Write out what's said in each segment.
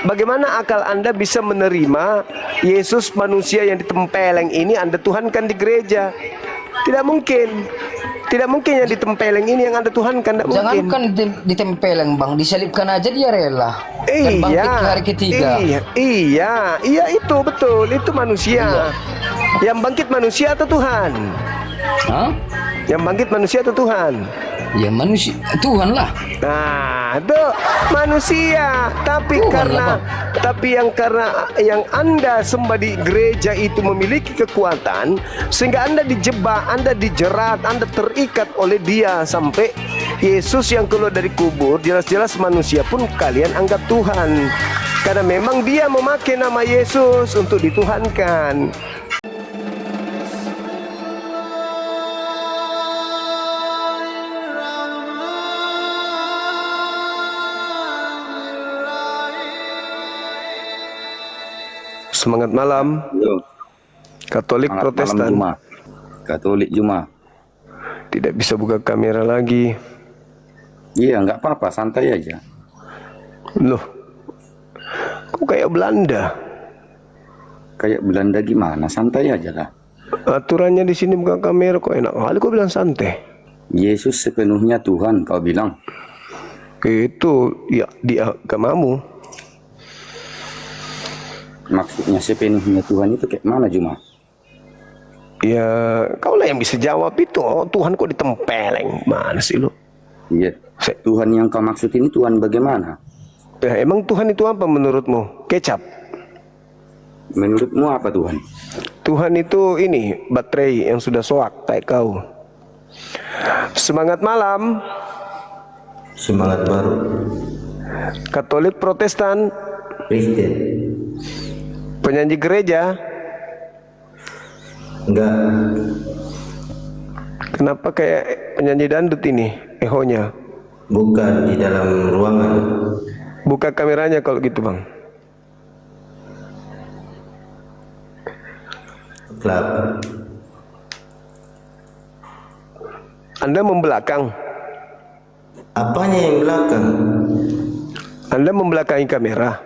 Bagaimana akal Anda bisa menerima Yesus manusia yang ditempeleng ini Anda tuhankan di gereja? Tidak mungkin. Tidak mungkin yang ditempeleng ini yang Anda tuhankan. Tidak mungkin. Jangankan ditempeleng bang, disalibkan aja dia rela. Dan bangkit ke hari ketiga. Iya itu betul, itu manusia. Yang bangkit manusia atau Tuhan? Hah? Yang bangkit manusia atau Tuhan? Ya manusia, Tuhan lah. Nah, itu manusia. Tapi Tuhan karena yang Anda sembah di gereja itu memiliki kekuatan, sehingga Anda dijebak, Anda dijerat, Anda terikat oleh dia sampai Yesus yang keluar dari kubur, jelas-jelas manusia pun kalian anggap Tuhan. Karena memang dia memakai nama Yesus untuk dituhankan. Semangat malam. Yo. Katolik Semangat Protestan. malam, Juma. Katolik Juma. Tidak bisa buka kamera lagi. Iya, nggak apa-apa, santai aja. Loh, kok kayak Belanda? Kayak Belanda gimana? Santai aja lah. Aturannya di sini buka kamera kok enak kali kok bilang santai. Yesus sepenuhnya Tuhan, kau bilang. Itu ya di agamamu. Maksudnya sepenuhnya Tuhan itu kayak mana, Juma? Ya, kau lah yang bisa jawab itu. Oh, Tuhan kok ditempeleng? Mana sih lu? Iya. Tuhan yang kau maksud ini Tuhan bagaimana? Ya, emang Tuhan itu apa menurutmu? Kecap? Menurutmu apa Tuhan? Tuhan itu ini, baterai yang sudah soak, kayak kau. Semangat malam. Semangat baru. Katolik Protestan. Kristen. Penyanyi gereja. Enggak. Kenapa kayak penyanyi dangdut ini ehonya? Bukan di dalam ruangan. Buka kameranya kalau gitu bang. Klub. Anda membelakang. Apanya yang belakang? Anda membelakangi kamera.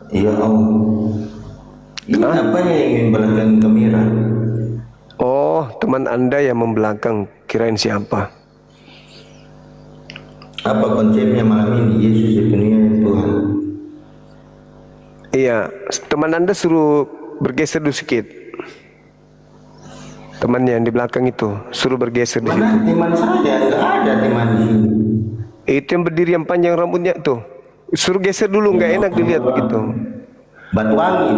Ya Allah. Ini apanya yang belakang kamera? Oh, teman Anda yang membelakang. Kirain siapa? Apa konsepnya malam ini? Yesus sepenuhnya Tuhan. Iya, teman Anda suruh bergeser dulu sedikit. Temannya yang di belakang itu suruh bergeser di situ. Mana teman saya? Enggak ada teman di sini. Itu yang berdiri yang panjang rambutnya tuh. Suruh geser dulu, nggak enak dilihat begitu. Batu angin.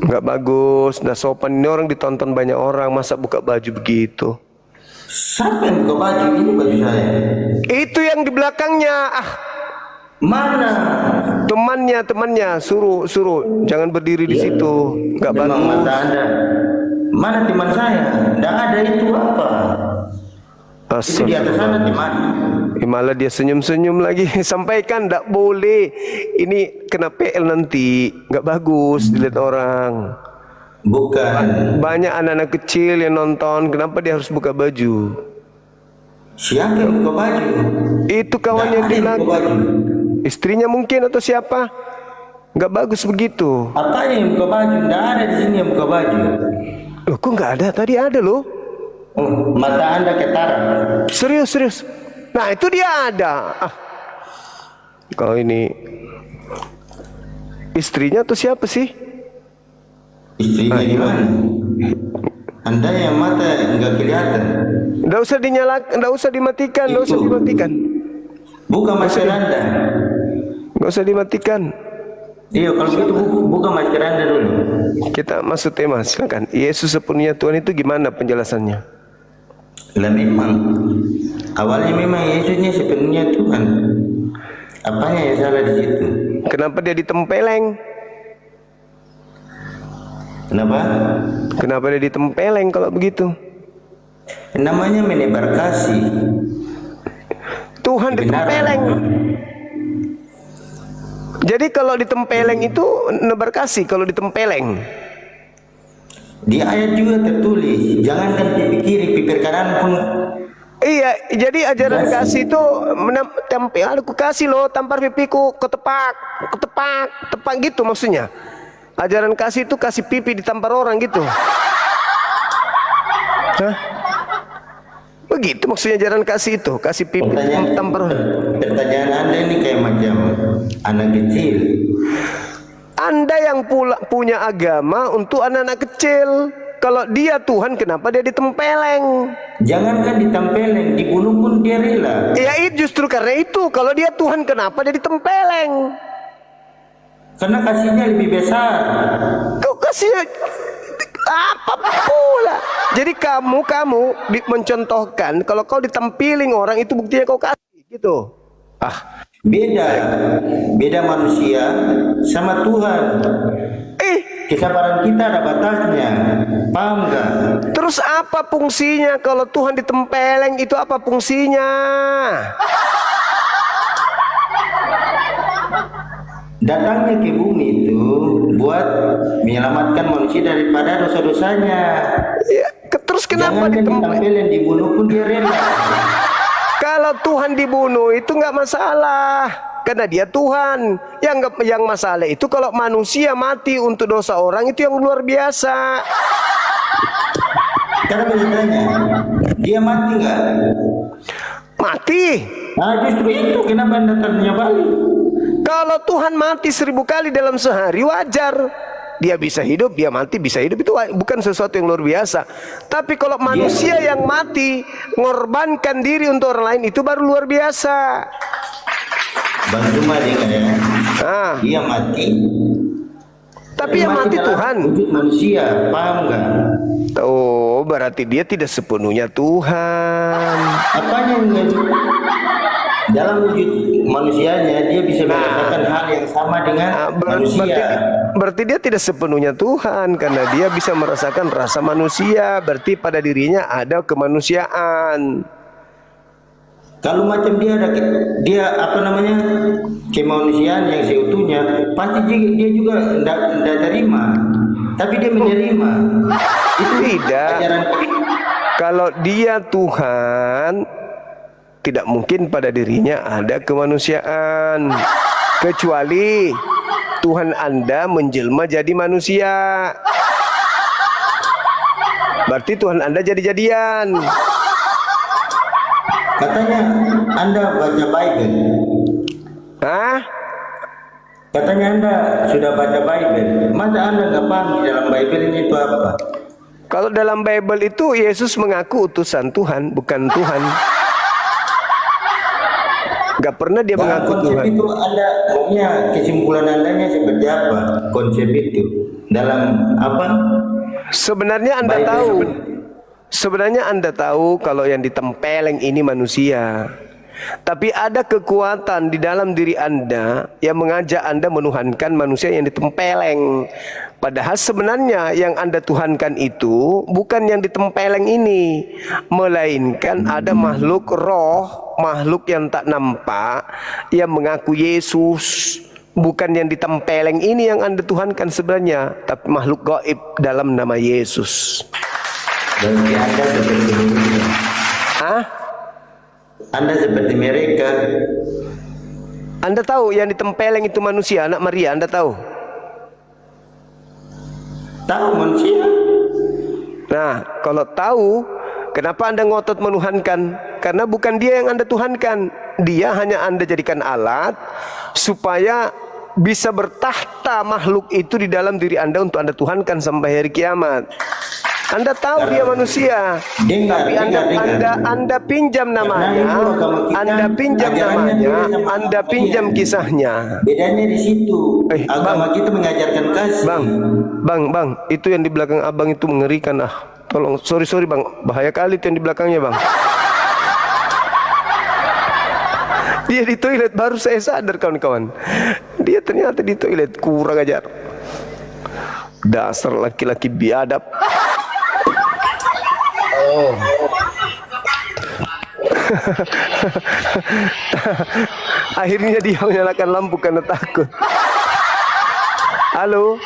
Nggak bagus, nggak sopan. Ini orang ditonton banyak orang, masa buka baju begitu? Siapa yang buka baju? Ini baju saya. Itu yang di belakangnya. Ah, Mana? temannya, suruh, jangan berdiri di situ. Nggak Memang bagus. mata Anda. Mana teman saya? Enggak ada itu apa? Itu di atas sana teman. Malah dia senyum-senyum lagi. Sampaikan nggak boleh. Ini kena PL nanti. Nggak bagus dilihat orang. Bukan. Banyak anak-anak kecil yang nonton. Kenapa dia harus buka baju? Siapa yang buka baju? Itu kawan Nggak yang ada di yang buka belakang. baju. Istrinya mungkin atau siapa? Nggak bagus begitu. Apanya yang buka baju? Nggak ada di sini yang buka baju. Loh, kok nggak ada? Tadi ada loh. Oh, mata Anda ketara. Serius. Nah itu dia ada. Ah, kalau ini istrinya atau siapa sih? Istrinya di mana? Anda yang mata nggak kelihatan. Nggak usah dinyalakan, nggak usah dimatikan, nggak usah dimatikan. Buka masker Anda. Nggak usah dimatikan. Iya, kalau gitu buka masker Anda dulu. Kita masuk tema, silakan. Yesus sepenuhnya Tuhan itu gimana penjelasannya? Lah memang awalnya memang Yesusnya sepenuhnya Tuhan. Apanya yang salah di situ? Kenapa dia ditempeleng? Kenapa? Kenapa dia ditempeleng kalau begitu? Namanya menebar kasih. Tuhan ditempeleng. Jadi kalau ditempeleng itu nebar kasih kalau ditempeleng. Di ayat juga tertulis, jangankan pipi kiri, pipi kanan pun Iya, jadi ajaran kasih itu tampil aku kasih lo, tampar pipiku, ketepak gitu maksudnya. Ajaran kasih itu kasih pipi ditampar orang gitu. Hah? Begitu maksudnya ajaran kasih itu, kasih pipi tampar orang. Pertanyaan Anda ini kayak macam anak kecil. Anda yang punya agama untuk anak-anak kecil. Kalau dia Tuhan, kenapa dia ditempeleng? Jangankan ditempeleng, dibunuh pun dia rela. Ya justru karena itu, kalau dia Tuhan, kenapa dia ditempeleng? Karena kasihnya lebih besar. Kau kasih apa pula? Jadi kamu mencontohkan kalau kau ditempeling orang itu buktinya kau kasih gitu. Beda manusia sama Tuhan. Kesabaran kita ada batasnya, paham nggak? Terus apa fungsinya kalau Tuhan ditempeleng itu apa fungsinya? Datangnya ke bumi itu buat menyelamatkan manusia daripada dosa-dosanya. Ya, terus kenapa ditempeleng, dibunuh pun dia rela. Kalau Tuhan dibunuh itu nggak masalah, karena dia Tuhan. Yang masalah itu kalau manusia mati untuk dosa orang, itu yang luar biasa. Karena beritanya, dia mati nggak? Mati. Nah justru itu kenapa Anda tanya balik? Kalau Tuhan mati 1000 kali dalam sehari wajar. Dia bisa hidup, dia mati, bisa hidup, itu bukan sesuatu yang luar biasa. Tapi kalau manusia yang mati mengorbankan diri untuk orang lain, itu baru luar biasa. Bang Zuma dia mati. Tapi yang mati Tuhan. Wujud manusia, paham nggak? Oh, berarti dia tidak sepenuhnya Tuhan. Apanya yang dalam wujud manusianya dia bisa merasakan hal yang sama dengan manusia. Berarti dia tidak sepenuhnya Tuhan, karena dia bisa merasakan rasa manusia. Berarti pada dirinya ada kemanusiaan. Kalau macam dia kemanusiaan yang seutuhnya, pasti dia juga tidak terima. Tapi dia menerima. Itu tidak. Kalau dia Tuhan, tidak mungkin pada dirinya ada kemanusiaan, kecuali Tuhan Anda menjelma jadi manusia. Berarti Tuhan Anda jadi-jadian. Katanya Anda baca Bible. Katanya Anda sudah baca Bible. Masa Anda nggak paham di dalam Bible ini itu apa? Kalau dalam Bible itu Yesus mengaku utusan Tuhan, bukan Tuhan. Gak pernah dia mengaku konsep Tuhan. Itu Anda maunya kesimpulan Anda seperti apa? Konsep itu dalam apa? Sebenarnya Anda tahu kalau yang ditempeleng ini manusia. Tapi ada kekuatan di dalam diri Anda yang mengajak Anda menuhankan manusia yang ditempeleng. Padahal sebenarnya yang Anda tuhankan itu bukan yang ditempeleng ini, melainkan ada makhluk roh, makhluk yang tak nampak yang mengaku Yesus. Bukan yang ditempeleng ini yang Anda tuhankan sebenarnya, tapi makhluk gaib dalam nama Yesus. Dan Anda seperti mereka. Anda seperti mereka. Anda tahu yang ditempeleng itu manusia, anak Maria, Anda tahu? Tahu manusia. Nah, kalau tahu, kenapa Anda ngotot menuhankan? Karena bukan dia yang Anda tuhankan. Dia hanya Anda jadikan alat supaya bisa bertahta makhluk itu di dalam diri Anda untuk Anda tuhankan sampai hari kiamat. Anda tahu dia manusia, tapi Anda pinjam namanya, Anda pinjam namanya, Anda pinjam kisahnya. Bedanya di situ. Agama kita mengajarkan kasih. Bang, itu yang di belakang abang itu mengerikan. Tolong, sorry bang, bahaya kali itu yang di belakangnya bang. Dia di toilet, baru saya sadar kawan-kawan. Dia ternyata di toilet, kurang ajar. Dasar laki-laki biadab. Akhirnya dia menyalakan lampu karena takut. Halo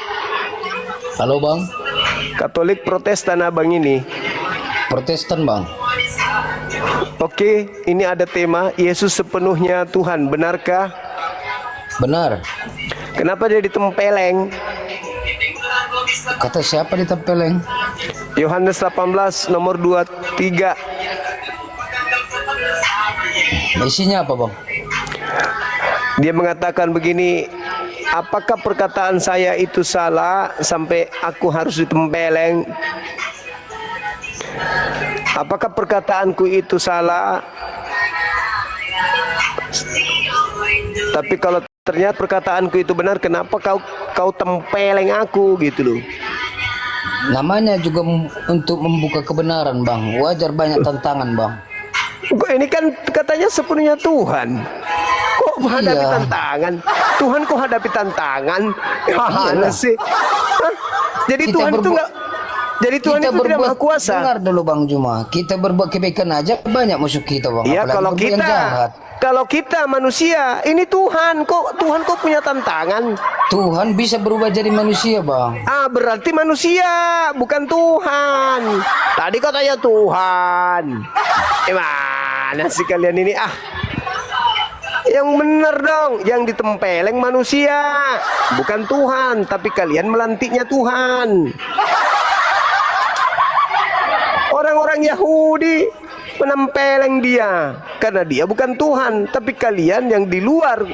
bang. Katolik Protestan abang ini. Protestan bang. Oke, ini ada tema Yesus sepenuhnya Tuhan. Benarkah? Benar. Kenapa dia ditempeleng? Kata siapa ditempeleng? Yohanes 18 nomor 23. Isinya apa, Bang? Dia mengatakan begini, apakah perkataan saya itu salah sampai aku harus ditempeleng? Apakah perkataanku itu salah? Tapi kalau ternyata perkataanku itu benar, kenapa kau tempeleng aku gitu loh? Namanya juga untuk membuka kebenaran, Bang. Wajar banyak tantangan, Bang. Ini kan katanya sepenuhnya Tuhan. Kok hadapi Iya. tantangan? Tuhan kok hadapi tantangan? Mana Iyalah. sih? Hah? Jadi Kita Tuhan itu berbuat- enggak. Jadi Tuhan itu tidak maha kuasa. Dengar dulu, Bang Juma. Kita berbuat kebaikan aja banyak musuh kita, Bang. Ya Apalagi kalau berbuat yang kita, jahat. kalau kita manusia, ini Tuhan kok punya tantangan. Tuhan bisa berubah jadi manusia, Bang. Ah, berarti manusia, bukan Tuhan. Tadi katanya Tuhan. Mana sih kalian ini? Ah, yang benar dong, yang ditempeleng manusia, bukan Tuhan, tapi kalian melantiknya Tuhan. Orang-orang Yahudi menempeleng dia karena dia bukan Tuhan, tapi kalian yang di luar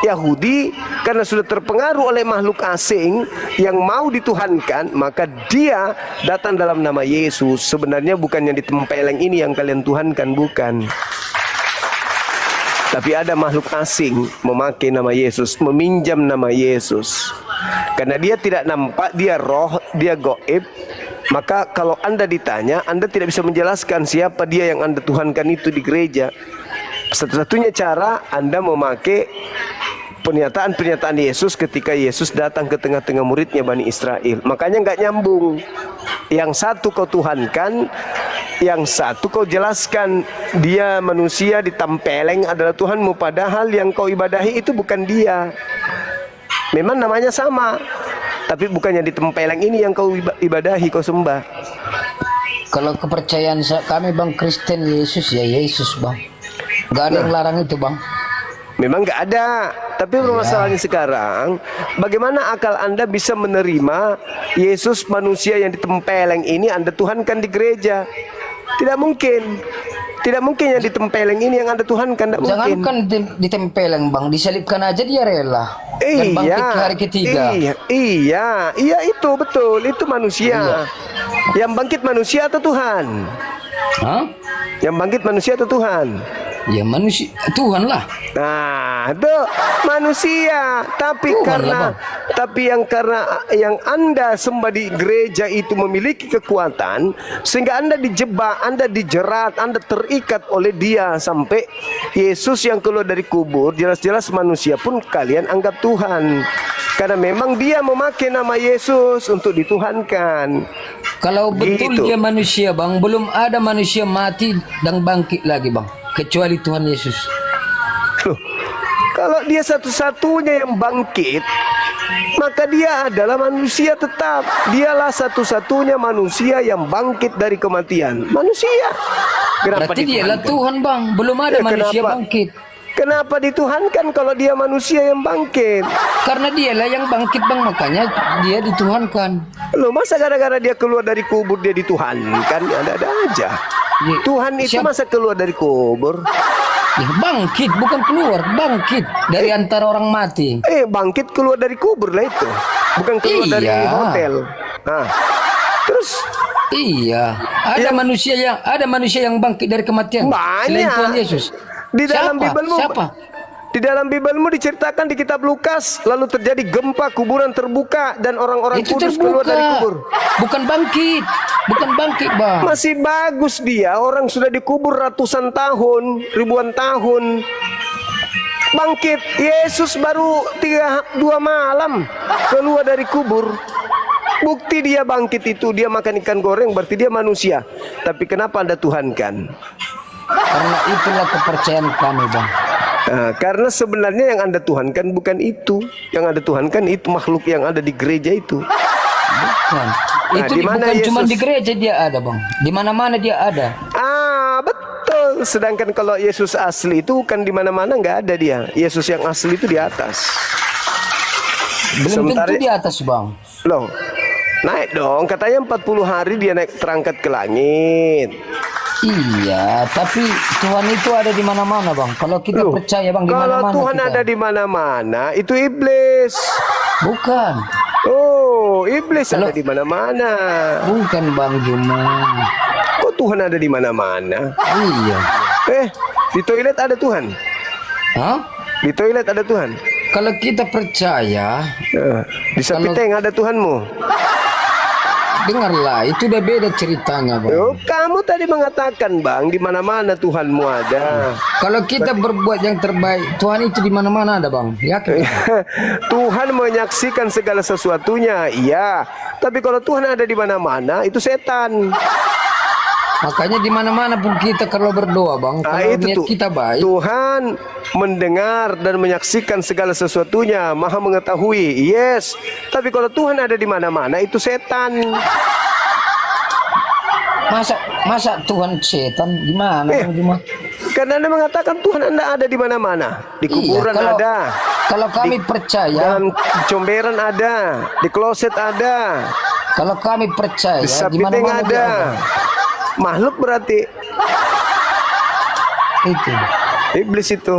Yahudi karena sudah terpengaruh oleh makhluk asing yang mau dituhankan, maka dia datang dalam nama Yesus. Sebenarnya bukan yang ditempeleng ini yang kalian tuhankan, bukan. Tapi ada makhluk asing memakai nama Yesus, meminjam nama Yesus. Karena dia tidak nampak, dia roh, dia gaib. Maka kalau Anda ditanya, Anda tidak bisa menjelaskan siapa dia yang Anda tuhankan itu di gereja. Satu-satunya cara Anda memakai pernyataan-pernyataan Yesus ketika Yesus datang ke tengah-tengah muridnya Bani Israel. Makanya nggak nyambung. Yang satu kau tuhankan, yang satu kau jelaskan dia manusia ditempeleng adalah Tuhanmu, padahal yang kau ibadahi itu bukan dia. Memang namanya sama, tapi bukannya ditempeleng ini yang kau ibadahi, kau sembah. Kalau kepercayaan kami, Bang, Kristen, Yesus ya Yesus, Bang. Gak ada yang larang itu, Bang. Memang nggak ada. Tapi permasalahannya sekarang, bagaimana akal Anda bisa menerima Yesus manusia yang ditempeleng ini Anda tuhankan di gereja? Tidak mungkin. Tidak mungkin yang ditempeleng ini yang Anda tuhankan, tidak mungkin. Jangankan ditempeleng, Bang, disalibkan aja dia rela. Dan bangkit ke hari ketiga. Iya, itu betul, itu manusia. Iya. Yang bangkit manusia atau Tuhan? Hah? Yang bangkit manusia atau Tuhan? Ya manusia, Tuhan lah. Nah, itu manusia. Tapi Tuhan karena lah, karena yang Anda sembah di gereja itu memiliki kekuatan, sehingga Anda dijebak, Anda dijerat, Anda terikat oleh dia sampai Yesus yang keluar dari kubur, jelas-jelas manusia pun kalian anggap Tuhan. Karena memang dia memakai nama Yesus untuk dituhankan. Kalau betul Gitu. dia manusia, Bang, belum ada manusia mati dan bangkit lagi, Bang, kecuali Tuhan Yesus. Loh, kalau dia satu-satunya yang bangkit, maka dia adalah manusia tetap. Dialah satu-satunya manusia yang bangkit dari kematian. Manusia. Kenapa Berarti dialah dituhankan? Tuhan, Bang. Belum ada Ya, manusia kenapa? bangkit. Kenapa dituhankan kalau dia manusia yang bangkit? Karena dialah yang bangkit, Bang, makanya dia dituhankan. Loh, masa gara-gara dia keluar dari kubur dia dituhankan? Ada-ada aja. Ya, Tuhan itu siap- masa keluar dari kubur? Ya, bangkit, bukan keluar, bangkit dari antara orang mati. Bangkit keluar dari kubur lah itu. Bukan keluar dari Iya. hotel. Nah, terus Iya, ada manusia yang bangkit dari kematian. Selain banyak. Tuhan Yesus. Di dalam Bibelmu, Siapa? di dalam Bibelmu diceritakan di kitab Lukas, lalu terjadi gempa, kuburan terbuka dan orang-orang Itu kudus keluar dari terbuka. kubur. Bukan bangkit, Bang. Masih bagus dia, orang sudah dikubur ratusan tahun, ribuan tahun. Bangkit, Yesus baru 2 malam keluar dari kubur. Bukti dia bangkit itu, dia makan ikan goreng, berarti dia manusia. Tapi kenapa Anda tuhankan? Karena itulah kepercayaan kami, Bang. Nah, karena sebenarnya yang Anda tuhankan bukan itu. Yang Anda tuhankan itu makhluk yang ada di gereja itu. Bukan. Itu di mana bukan cuma Yesus? di gereja dia ada, Bang. Di mana-mana dia ada. Ah, betul Sedangkan kalau Yesus asli itu kan di mana-mana nggak ada dia. Yesus yang asli itu di atas. Belum Sementara- tentu di atas, Bang. Loh, naik dong. Katanya 40 hari dia naik terangkat ke langit. Iya, tapi Tuhan itu ada di mana-mana, Bang. Kalau kita Loh, percaya, Bang, di kalau mana-mana Tuhan kita. ada di mana-mana, itu iblis. Bukan. Oh, iblis Kalau- ada di mana-mana. Bukan, Bang Juma. Kok Tuhan ada di mana-mana? Iya. Di toilet ada Tuhan. Hah? Di toilet ada Tuhan. Kalau kita percaya, Di Sapiteng ada Tuhanmu. dengarlah, itu udah beda ceritanya, Bang. Oh, kamu tadi mengatakan, Bang, di mana-mana Tuhanmu ada. Kalau kita berbuat yang terbaik, Tuhan itu di mana-mana ada, Bang. Yakin? Tuhan menyaksikan segala sesuatunya, iya. Tapi kalau Tuhan ada di mana-mana, itu setan. Makanya di mana-mana pun kita kalau berdoa, Bang, Nah, kalau itu niat tuh. kita baik, Tuhan mendengar dan menyaksikan segala sesuatunya, Maha mengetahui. Yes. Tapi kalau Tuhan ada di mana-mana, itu setan. masa Tuhan setan gimana, Bang Juma? Karena Anda mengatakan Tuhan Anda ada di mana-mana. Di kuburan Iya, ada. Kalau kami percaya, Dalam comberan ada. Di kloset ada. kalau kami percaya, Di di Sapiteng mana-mana dia ada. Makhluk berarti Itu. iblis itu.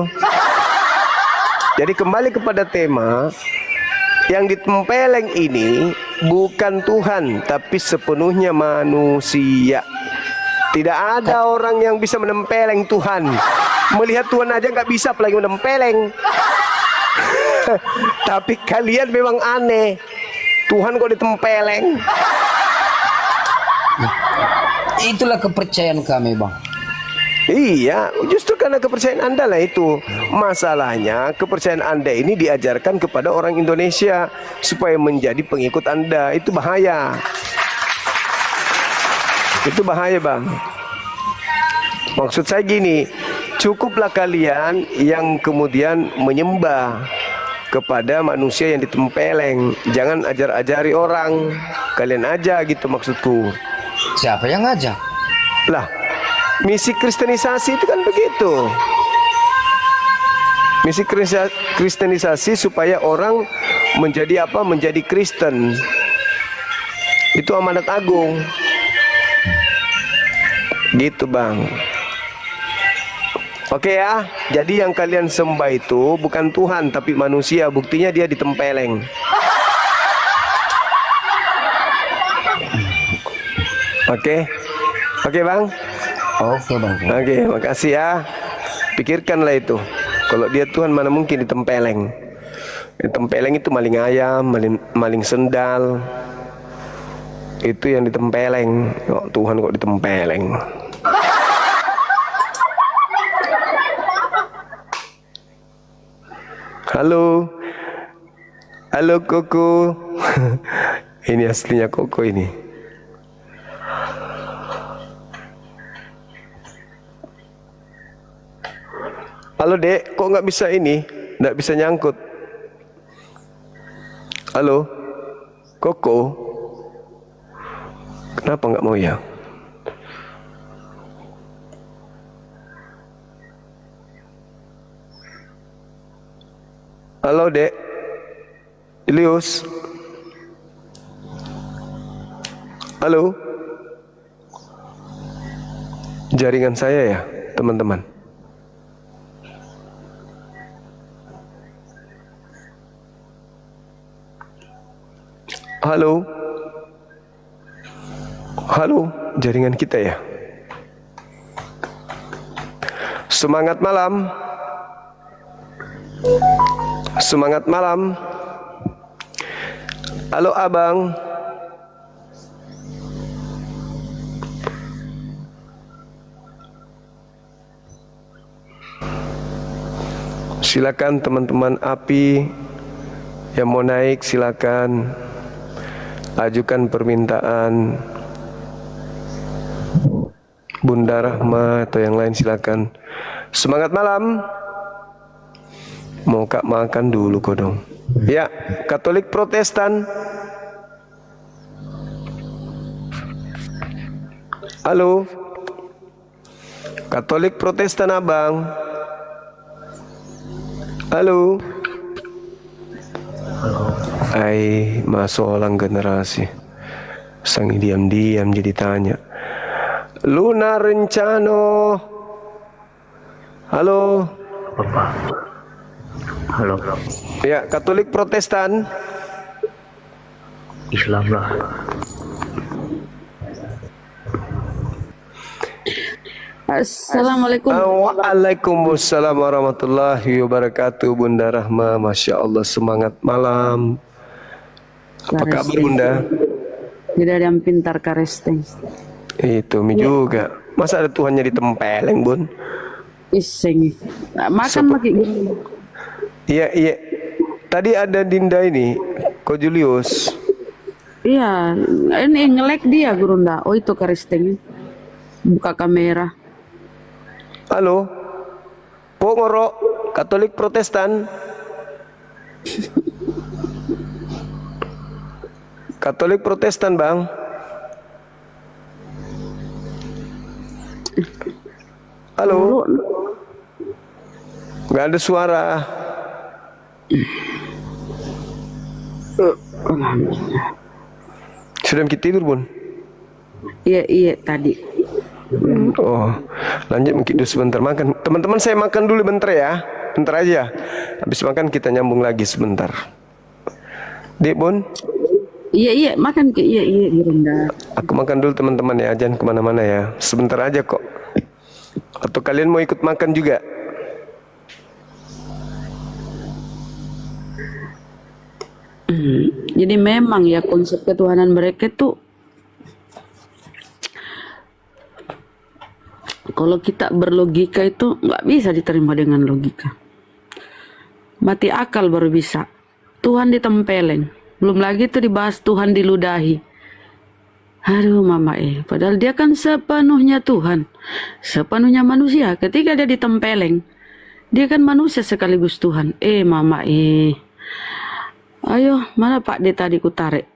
Jadi kembali kepada tema, yang ditempeleng ini bukan Tuhan, tapi sepenuhnya manusia. Tidak ada orang yang bisa menempeleng Tuhan. Melihat Tuhan aja nggak bisa, apalagi menempeleng. Tapi kalian memang aneh. Tuhan kok ditempeleng? Itulah kepercayaan kami, Bang. Iya, justru karena kepercayaan Anda lah itu. Masalahnya kepercayaan Anda ini diajarkan kepada orang Indonesia supaya menjadi pengikut Anda. Itu bahaya. Itu bahaya, Bang. Maksud saya gini, cukuplah kalian yang kemudian menyembah kepada manusia yang ditempeleng. Jangan ajar-ajari orang. Kalian aja gitu maksudku. Siapa yang ngajak? Lah, misi kristenisasi itu kan begitu. Misi kristenisasi supaya orang menjadi apa? Menjadi Kristen. Itu amanat agung. Gitu, Bang. Oke ya. Jadi yang kalian sembah itu bukan Tuhan tapi manusia. Buktinya dia ditempeleng. Oke. Oke, Bang. Oke, Bang. Oke, makasih ya. Pikirkanlah itu. Kalau dia Tuhan mana mungkin ditempeleng. Ditempeleng itu maling ayam, maling sendal. Itu yang ditempeleng. Oh, Tuhan kok ditempeleng. Halo. Halo Koko. Ini aslinya Koko ini. Halo Dek, kok nggak bisa ini? Nggak bisa nyangkut. Halo, Koko. Kenapa nggak mau ya? Halo Dek, Ilius. Halo. Jaringan saya ya, teman-teman. Halo. Halo, jaringan kita ya. Semangat malam. Semangat malam. Halo Abang. Silakan teman-teman API yang mau naik, silakan ajukan permintaan. Bunda Rahma atau yang lain silakan. Semangat malam. Mau Kak makan dulu kodong. Ya, Katolik Protestan. Halo. Katolik Protestan abang. Halo. Ai, masuk orang generasi. Sang diam-diam jadi tanya. Luna Rencano. Halo. Bapak. Halo. Ya, Katolik Protestan. Islam lah. Assalamualaikum. Waalaikumsalam warahmatullahi wabarakatuh. Bunda Rahma, Masya Allah, semangat malam. Apa kabar Bunda? Tidak ada yang pintar karesteng. Itu mi juga. Masa ada Tuhannya ditempeleng Bun? Iseng. Makan makin gini. Iya, iya. Tadi ada Dinda ini, Ko Julius. Iya, ini ngelek dia Gurunda. Oh itu karesteng. Buka kamera. Halo. Po ngoro Katolik Protestan. Katolik Protestan, Bang. Halo. Nggak ada suara. Sudah kita tidur, Bun? Iya tadi. Oh, lanjut mungkin dulu sebentar makan. Teman-teman saya makan dulu bentar ya. Bentar aja. Habis makan kita nyambung lagi sebentar. Dek, Bun? Iya makan ke iya Gurunda. Aku makan dulu teman-teman ya, jangan kemana-mana ya. Sebentar aja kok. Atau kalian mau ikut makan juga? Jadi memang ya konsep ketuhanan mereka tuh, kalau kita berlogika itu nggak bisa diterima dengan logika. Mati akal baru bisa. Tuhan ditempeleng. Belum lagi tuh dibahas Tuhan diludahi. Aduh mama padahal dia kan sepenuhnya Tuhan, sepenuhnya manusia. Ketika dia ditempeleng, dia kan manusia sekaligus Tuhan. Mama ayo mana Pak D tadi ku tarik.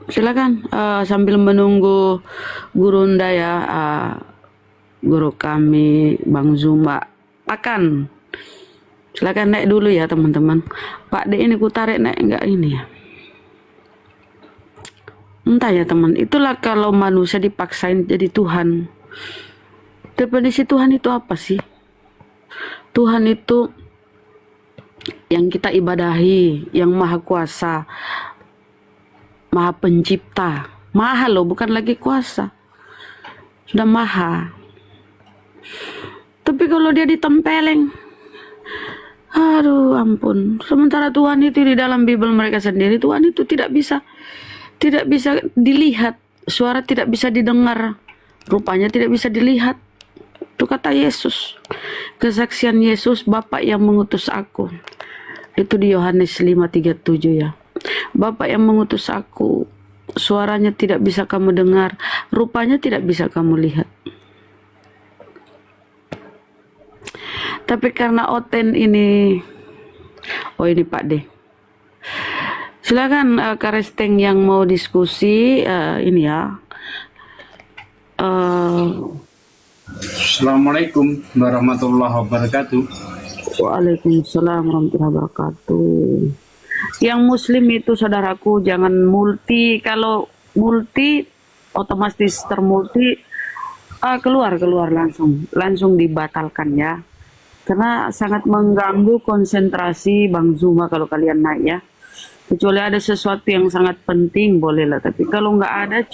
Silakan sambil menunggu Gurunda ya, guru kami Bang Zuma akan. Silakan naik dulu ya teman-teman. Pak D ini ku tarik naik enggak ini ya. Entah ya teman, itulah kalau manusia dipaksain jadi Tuhan. Definisi Tuhan itu apa sih? Tuhan itu yang kita ibadahi, yang maha kuasa, maha pencipta. Maha loh, bukan lagi kuasa. Sudah maha. Tapi kalau dia ditempeleng, aduh ampun. Sementara Tuhan itu di dalam Bible mereka sendiri, Tuhan itu tidak bisa dilihat, suara tidak bisa didengar, rupanya tidak bisa dilihat. Itu kata Yesus, kesaksian Yesus, Bapa yang mengutus aku. Itu di Yohanes 5:37 ya. Bapa yang mengutus aku, suaranya tidak bisa kamu dengar, rupanya tidak bisa kamu lihat. Tapi karena Oten ini, oh ini Pak D. Silakan Karesteng yang mau diskusi ini ya. Assalamualaikum warahmatullahi wabarakatuh. Waalaikumsalam warahmatullahi wabarakatuh. Yang Muslim itu saudaraku jangan multi. Kalau multi otomatis termulti keluar langsung dibatalkan ya. Karena sangat mengganggu konsentrasi Bang Zuma kalau kalian naik ya. Kecuali ada sesuatu yang sangat penting bolehlah, tapi kalau nggak ada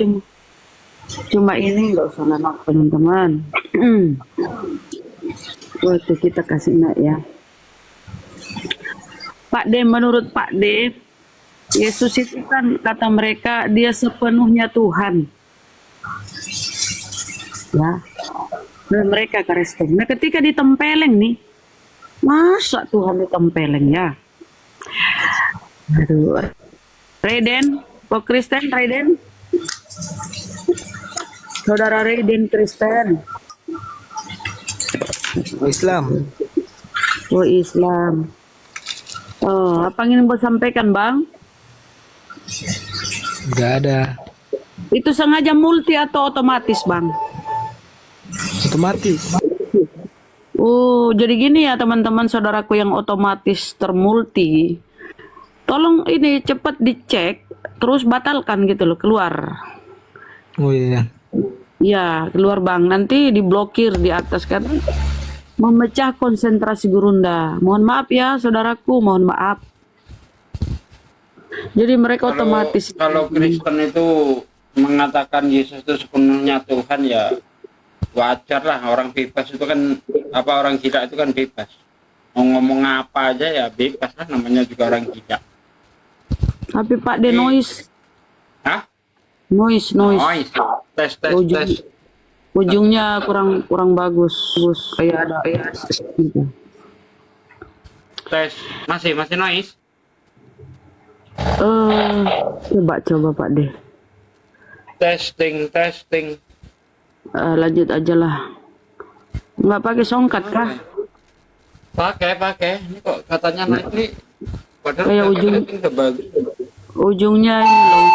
cuma ini nggak usah lama teman-teman. Waktu kita kasih naik ya. Pak D, menurut Pak D, Yesus itu kan kata mereka dia sepenuhnya Tuhan. Ya. Dan mereka Kristen. Nah ketika ditempeleng nih, masa Tuhan ditempeleng ya? Aduh. Raiden, kok Kristen Raiden? Saudara Raiden Kristen. Islam. Oh Islam. Oh, apa yang ingin mau sampaikan Bang? Enggak ada. Itu sengaja multi atau otomatis Bang? otomatis. Oh, jadi gini ya teman-teman saudaraku yang otomatis termulti. Tolong ini cepat dicek, terus batalkan gitu loh, keluar. Oh iya. Ya, keluar bang. Nanti diblokir di atas karena memecah konsentrasi gurunda. Mohon maaf ya saudaraku, mohon maaf. Jadi mereka otomatis. Kalau Kristen itu mengatakan Yesus itu sepenuhnya Tuhan, ya wajar lah, orang bebas itu kan, apa, orang gila itu kan bebas. Mau ngomong apa aja ya bebas lah, namanya juga orang gila. Tapi Pak De noise. Hah? Noise. Tes. Ujungnya kurang bagus. Kayak ada gitu. Tes. Masih noise. Coba Pak De. Testing. Lanjut aja lah. Nggak pakai songkat kah? Pakai. Ini kok katanya naik nih. Padahal Kayak udah bagus. Ujungnya ini loh.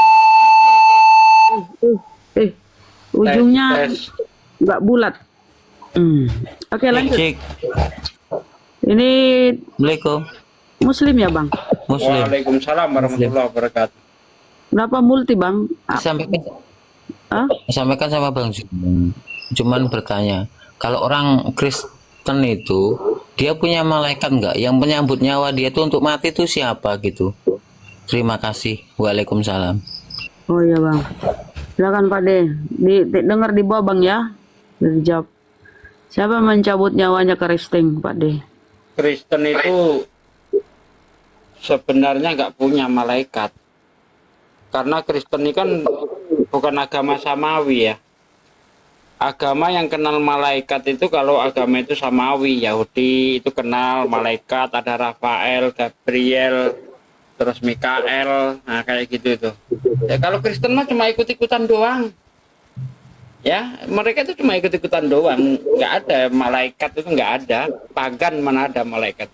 Ujungnya Tes. nggak bulat. Oke, lanjut. Cik. Ini Assalamualaikum. Muslim ya bang? Muslim. Waalaikumsalam warahmatullahi wabarakatuh. Kenapa multi bang? Sampaikan sama Bang Jum. Cuman bertanya, kalau orang Kristen itu dia punya malaikat nggak? Yang menyambut nyawa dia tuh untuk mati itu siapa gitu? Terima kasih. Waalaikumsalam. Oh iya bang. Silakan Pak De. Dengar di bawah bang ya. Dijawab. Siapa mencabut nyawanya Kristen Pak De? Kristen itu sebenarnya nggak punya malaikat. Karena Kristen ini kan bukan agama samawi ya. Agama yang kenal malaikat itu, kalau agama itu samawi, Yahudi itu kenal malaikat, ada Rafael, Gabriel, terus Mikael, nah kayak gitu itu. Ya kalau Kristen mah cuma ikut-ikutan doang. Ya, mereka itu cuma ikut-ikutan doang, nggak ada malaikat, itu nggak ada. Pagan mana ada malaikat.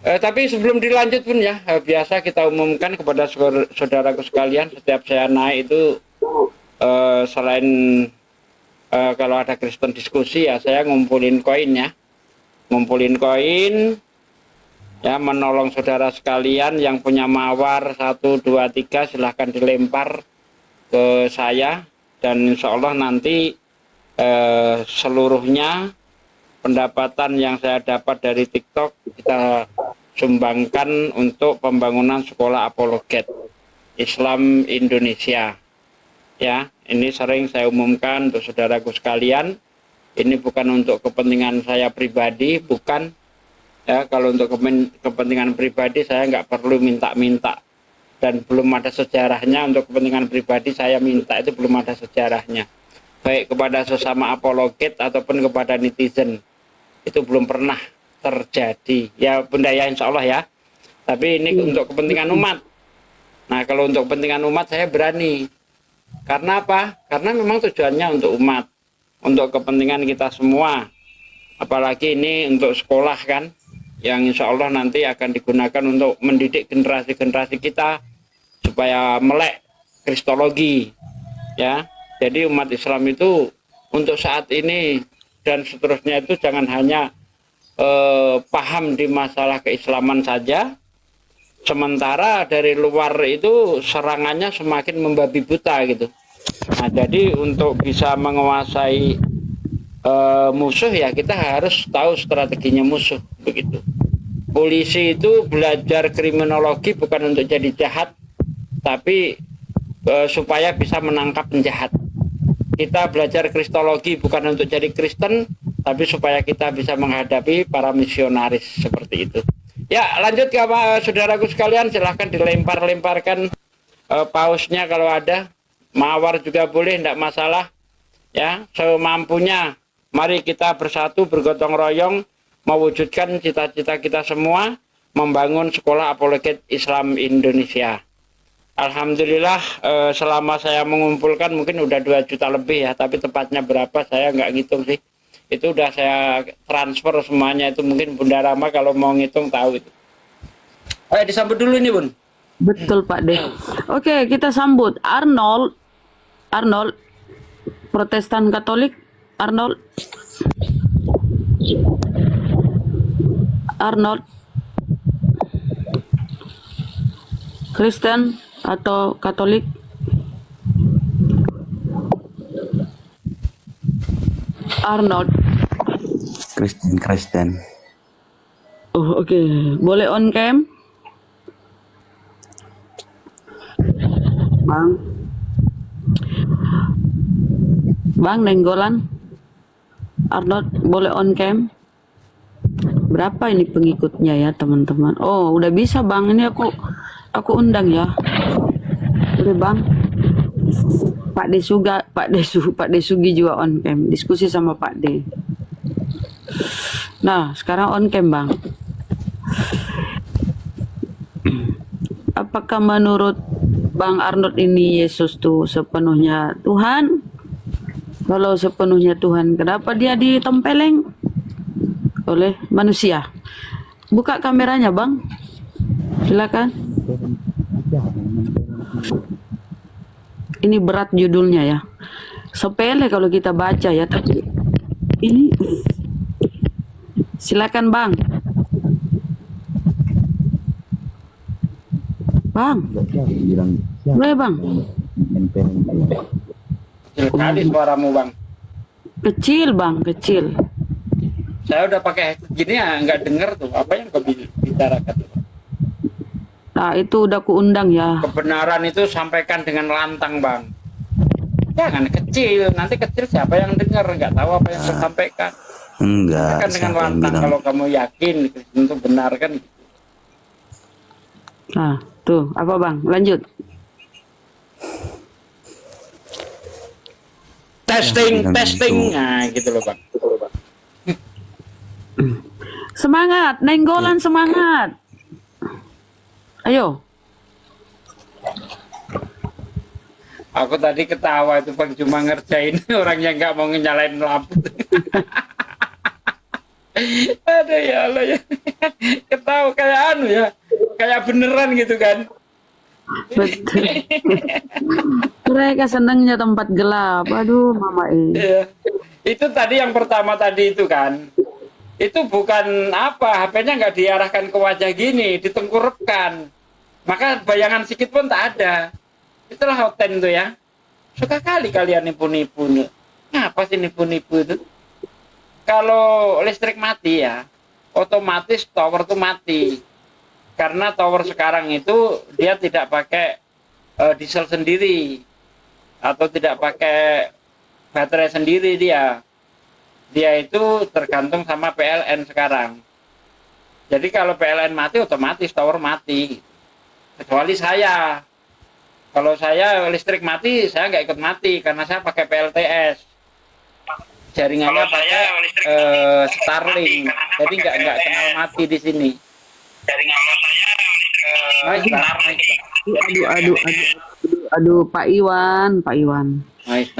Tapi sebelum dilanjut pun ya, biasa kita umumkan kepada saudaraku sekalian, setiap saya naik itu selain kalau ada Kristen diskusi ya, saya ngumpulin koin ya. Ngumpulin koin ya, menolong saudara sekalian yang punya mawar 1, 2, 3 silahkan dilempar ke saya, dan insya Allah nanti seluruhnya pendapatan yang saya dapat dari TikTok kita sumbangkan untuk pembangunan sekolah apologet Islam Indonesia. Ya, ini sering saya umumkan untuk saudaraku sekalian. Ini bukan untuk kepentingan saya pribadi, bukan. Ya, kalau untuk kepentingan pribadi saya nggak perlu minta-minta, dan belum ada sejarahnya. Untuk kepentingan pribadi saya minta itu belum ada sejarahnya, baik kepada sesama apologet ataupun kepada netizen. Itu belum pernah terjadi ya Bunda ya, insya Allah ya. Tapi ini untuk kepentingan umat. Nah, kalau untuk kepentingan umat saya berani. Karena apa? Karena memang tujuannya untuk umat, untuk kepentingan kita semua. Apalagi ini untuk sekolah kan, yang insya Allah nanti akan digunakan untuk mendidik generasi-generasi kita supaya melek kristologi ya. Jadi umat Islam itu untuk saat ini dan seterusnya itu jangan hanya paham di masalah keislaman saja, sementara dari luar itu serangannya semakin membabi buta gitu. Nah, jadi untuk bisa menguasai musuh ya kita harus tahu strateginya musuh begitu. Polisi itu belajar kriminologi bukan untuk jadi jahat, tapi supaya bisa menangkap penjahat. Kita belajar kristologi bukan untuk jadi Kristen, tapi supaya kita bisa menghadapi para misionaris seperti itu. Ya, lanjut ke saudaraku sekalian, silahkan dilempar-lemparkan pausnya kalau ada. Mawar juga boleh, tidak masalah. Ya, semampunya. Mari kita bersatu, bergotong royong, mewujudkan cita-cita kita semua, membangun sekolah apologet Islam Indonesia. Alhamdulillah selama saya mengumpulkan mungkin udah 2 juta lebih ya, tapi tepatnya berapa saya nggak ngitung sih. Itu udah saya transfer semuanya, itu mungkin Bunda Rama kalau mau ngitung tahu itu. Ayo disambut dulu ini Bun. Betul Pak De. Oke, kita sambut Arnold Protestan Katolik, Arnold? Arnold? Kristen atau Katolik? Arnold. Kristen. Oh, oke. Boleh on cam? Bang Nenggolan. Arnold, boleh on cam? Berapa ini pengikutnya ya, teman-teman? Oh, udah bisa, Bang. Ini aku undang ya. Udah, Bang. Pak Desugi juga on cam. Diskusi sama Pak D. Nah, sekarang on cam, Bang. Apakah menurut Bang Arnold ini Yesus tuh sepenuhnya Tuhan? Kalau sepenuhnya Tuhan, kenapa dia ditempeleng oleh manusia? Buka kameranya, Bang. Silakan. Ini berat judulnya ya. Sepele kalau kita baca ya, tapi ini silakan, Bang. Bang. Boleh, Bang. Kecil kali suaramu, Bang. Kecil, Bang, kecil. Saya udah pakai headset gini ya, nggak denger tuh apa yang kau bicarakan. Nah, itu udah kuundang ya. Kebenaran itu sampaikan dengan lantang, Bang. Jangan kecil, nanti kecil siapa yang dengar, nggak tahu apa yang saya sampaikan. Enggak. Sampaikan dengan siapa yang lantang bilang? kalau kamu yakin itu benar kan. Nah, tuh, apa, Bang? Lanjut. Testing, bilang testing. gitu. Nah, gitu loh, Bang. Semangat, Nenggolan, semangat. Ayo. Aku tadi ketawa itu Bang, cuma ngerjain orang yang nggak mau nyalain lampu. Ada ya Allah ya. Ketawa kayak anu ya. Kayak beneran gitu kan. Betul. Mereka senangnya tempat gelap. Aduh, Mama ini. Iya. Itu tadi yang pertama tadi itu kan. Itu bukan apa, HP-nya nggak diarahkan ke wajah gini, ditengkurapkan. Maka bayangan sedikit pun tak ada. Itulah hoten tuh ya. Suka kali kalian nipu-nipu. Ngapa sih nipu-nipu itu? Kalau listrik mati ya, otomatis tower tuh mati. Karena tower sekarang itu dia tidak pakai diesel sendiri. Atau tidak pakai baterai sendiri dia. Dia itu tergantung sama PLN sekarang. Jadi kalau PLN mati, otomatis tower mati. Kecuali saya. Kalau saya listrik mati, saya nggak ikut mati karena saya pakai PLTS. Jaringannya pakai Starlink. Jadi nggak kenal mati di sini. Jaringannya saya Aduh, Pak Iwan. Nice.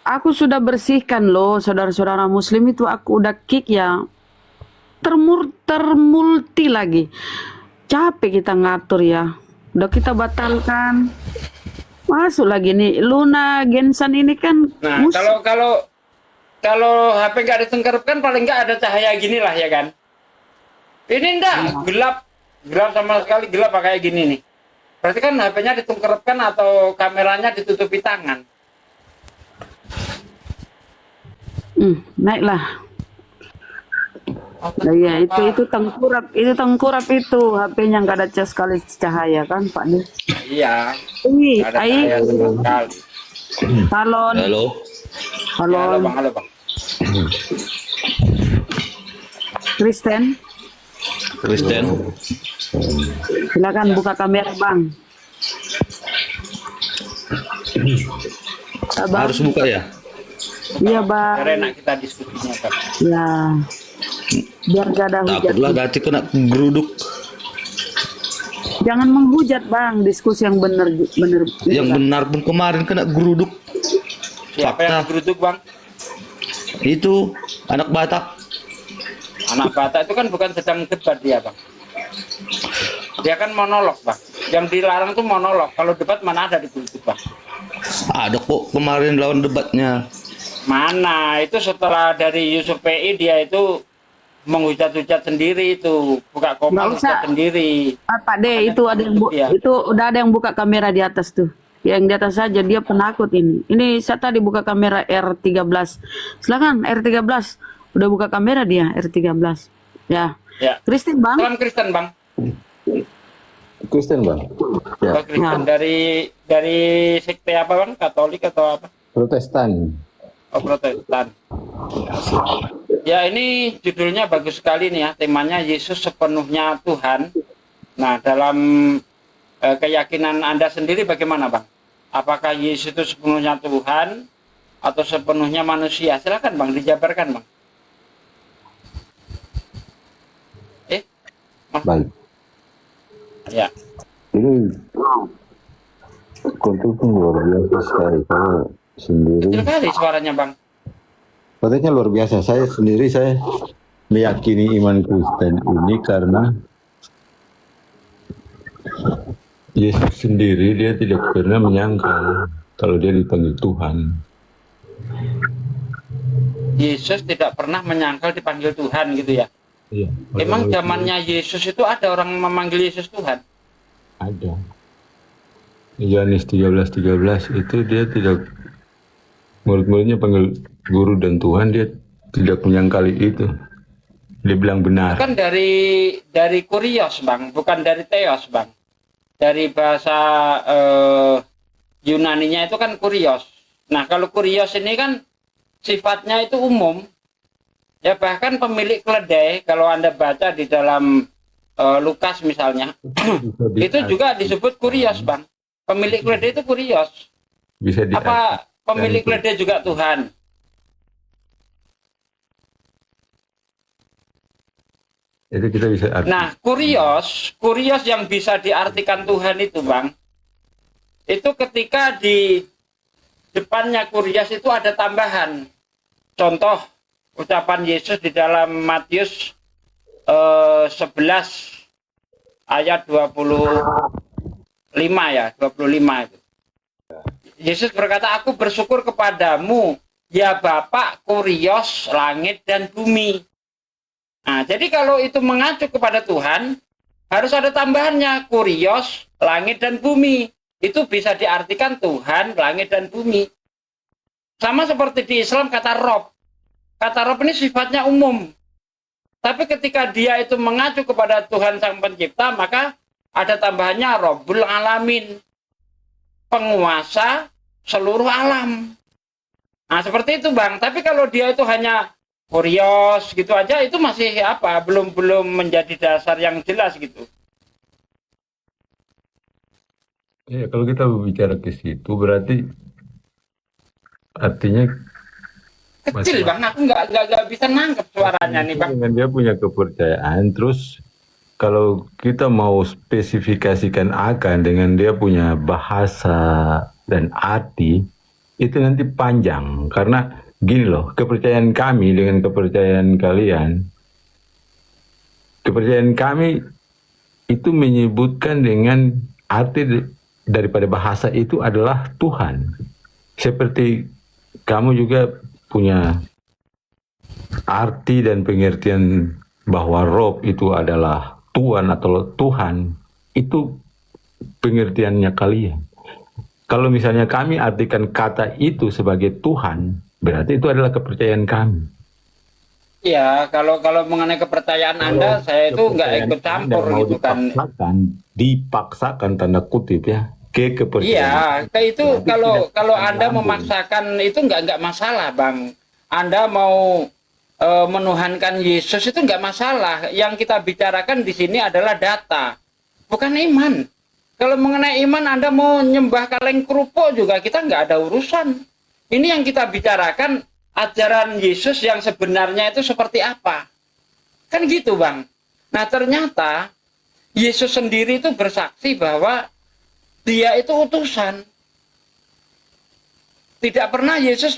Aku sudah bersihkan loh, saudara-saudara Muslim itu aku udah kick ya. Termulti lagi. Capek kita ngatur ya. Udah kita batalkan. Masuk lagi nih Luna Gensan ini kan. Nah, kalau HP nggak ditengkerapkan paling nggak ada cahaya gini lah ya kan. Ini enggak gelap sama sekali, gelap kayak gini nih. Berarti kan HP-nya ditengkerapkan atau kameranya ditutupi tangan. Naiklah. Nah, ya itu tengkurap itu HP-nya nggak ada sekali cahaya kan, Pak nih. Iya. Ini Nggak ada cahaya sama sekali. Salon. Halo. Halo bang. Kristen, silakan buka kamera, Bang. Abang. Harus buka ya? Iya, Bang. Karena enak kita diskusinya kan. Ya. Biar gak ada hujat. Takutlah nanti kena geruduk. Jangan menghujat, Bang. Diskusi yang benar. Yang benar pun kemarin kena geruduk. Siapa yang geruduk, Bang? Itu anak Batak. Anak Batak itu kan bukan sedang debat dia, Bang. Dia kan monolog, Bang. Yang dilarang tuh monolog. Kalau debat mana ada digeruduk, Bang. Ada kok kemarin lawan debatnya. Mana itu setelah dari Yusuf PI dia itu menghujat-hujat sendiri itu, buka Nggak komen usah. hujat sendiri. Pak De, itu ada yang Iya. itu udah ada yang buka kamera di atas tuh. Yang di atas saja dia penakut ini. Ini saya tadi buka kamera R13. Silakan R13. Udah buka kamera dia R13. Ya. Ya. Kristen Bang. Salam Kristen Bang. Kristen bang. Ya. Oh, Kristen dari sekte apa Bang? Katolik atau apa? Protestan. Oh, Protestan. Ya, ini judulnya bagus sekali nih ya. Temanya Yesus sepenuhnya Tuhan. Nah, dalam keyakinan Anda sendiri bagaimana Bang? Apakah Yesus itu sepenuhnya Tuhan atau sepenuhnya manusia? Silakan Bang, dijabarkan Bang. Baik. Ya. Ini konteksnya luar biasa sekali. Saya sendiri. Kecil kali suaranya Bang. Konteksnya luar biasa. Saya sendiri saya meyakini iman Kristen ini karena Yesus sendiri dia tidak pernah menyangkal kalau dia dipanggil Tuhan. Yesus tidak pernah menyangkal dipanggil Tuhan gitu ya. Iya. Emang zamannya Yesus itu ada orang memanggil Yesus Tuhan? Ada. Yohanes 13:13 itu dia tidak, murid-muridnya panggil guru dan Tuhan, dia tidak menyangkali itu. Dia bilang benar. Kan dari kurios Bang, bukan dari theos Bang. Dari bahasa Yunaninya itu kan kurios. Nah, kalau kurios ini kan sifatnya itu umum. Ya, bahkan pemilik keledai kalau Anda baca di dalam Lukas misalnya, itu juga disebut kurios Bang. Pemilik keledai itu kurios. Bisa Apa pemilik keledai juga Tuhan? Itu kita bisa arti. Nah, kurios yang bisa diartikan Tuhan itu Bang, itu ketika di depannya kurios itu ada tambahan. Contoh ucapan Yesus di dalam Matius 11 ayat 25 ya, 25 itu. Yesus berkata, "Aku bersyukur kepadamu, ya Bapa, kurios langit dan bumi." Nah, jadi kalau itu mengacu kepada Tuhan, harus ada tambahannya, kurios langit dan bumi. Itu bisa diartikan Tuhan, langit dan bumi. Sama seperti di Islam kata Rob. Kata Rob ini sifatnya umum. Tapi ketika dia itu mengacu kepada Tuhan Sang Pencipta, maka ada tambahannya Rabbul Alamin. Penguasa seluruh alam. Nah, seperti itu Bang. Tapi kalau dia itu hanya kurios gitu aja, itu masih apa? Belum menjadi dasar yang jelas gitu. Ya, kalau kita berbicara ke situ berarti artinya Kecil Bang, aku nggak bisa nangkep suaranya nih Bang. dengan dia punya kepercayaan, terus kalau kita mau spesifikasikan akan dengan dia punya bahasa dan arti, itu nanti panjang. Karena gini loh, kepercayaan kami dengan kepercayaan kalian, kepercayaan kami itu menyebutkan dengan arti daripada bahasa itu adalah Tuhan. Seperti kamu juga punya arti dan pengertian bahwa Rob itu adalah Tuhan atau Tuhan, itu pengertiannya kalian. Kalau misalnya kami artikan kata itu sebagai Tuhan, berarti itu adalah kepercayaan kami. Ya, kalau mengenai kepercayaan Anda, saya itu nggak ikut campur gitu kan. Dipaksakan tanda kutip ya ke kepercayaan. Iya, kayak itu kalau Anda memaksakan itu nggak masalah, Bang. Anda mau menuhankan Yesus itu nggak masalah. Yang kita bicarakan di sini adalah data, bukan iman. Kalau mengenai iman, Anda mau nyembah kaleng kerupuk juga kita nggak ada urusan. Ini yang kita bicarakan, ajaran Yesus yang sebenarnya itu seperti apa. Kan gitu, Bang. Nah, ternyata Yesus sendiri itu bersaksi bahwa dia itu utusan. Tidak pernah Yesus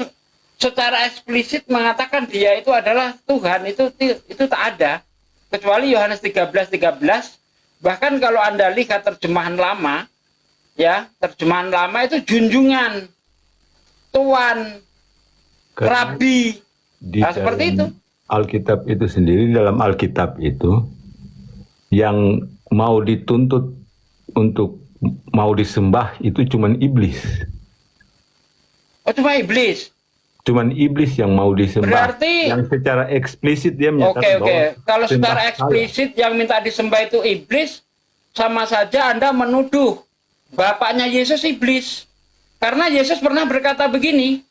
secara eksplisit mengatakan dia itu adalah Tuhan, itu tak ada. Kecuali Yohanes 13:13. Bahkan kalau Anda lihat terjemahan lama, ya, terjemahan lama itu junjungan. tuan, Karena rabi. di Nah, seperti itu. dalam Alkitab itu sendiri, dalam Alkitab itu yang mau dituntut untuk mau disembah itu cuman iblis. Oh, cuma iblis. Cuman iblis yang mau disembah. Berarti- yang secara eksplisit dia menyatakan Oke. bahwa Kalau sembah secara saya. eksplisit yang minta disembah itu iblis, sama saja Anda menuduh bapaknya Yesus iblis. Karena Yesus pernah berkata begini,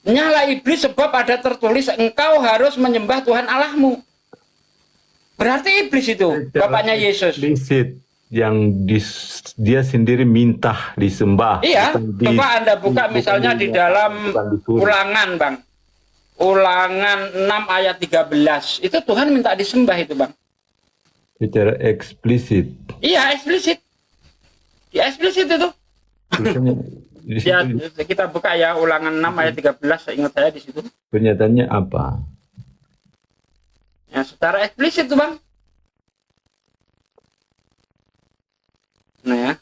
nyala iblis sebab ada tertulis engkau harus menyembah Tuhan Allahmu. Berarti iblis itu Secara bapaknya Yesus. eksplisit yang dia sendiri minta disembah. Iya, bukan coba Anda buka misalnya di dalam bukan disuruh. Ulangan, Bang. Ulangan 6 ayat 13. Itu Tuhan minta disembah itu, Bang. Secara eksplisit. Iya, eksplisit. Ya, eksplisit itu. Tulisannya di situ, Ya, kita buka ya Ulangan 6 ayat 13, seingat saya di situ. pernyataannya apa? Ya, secara eksplisit tuh, Bang. Nah ya,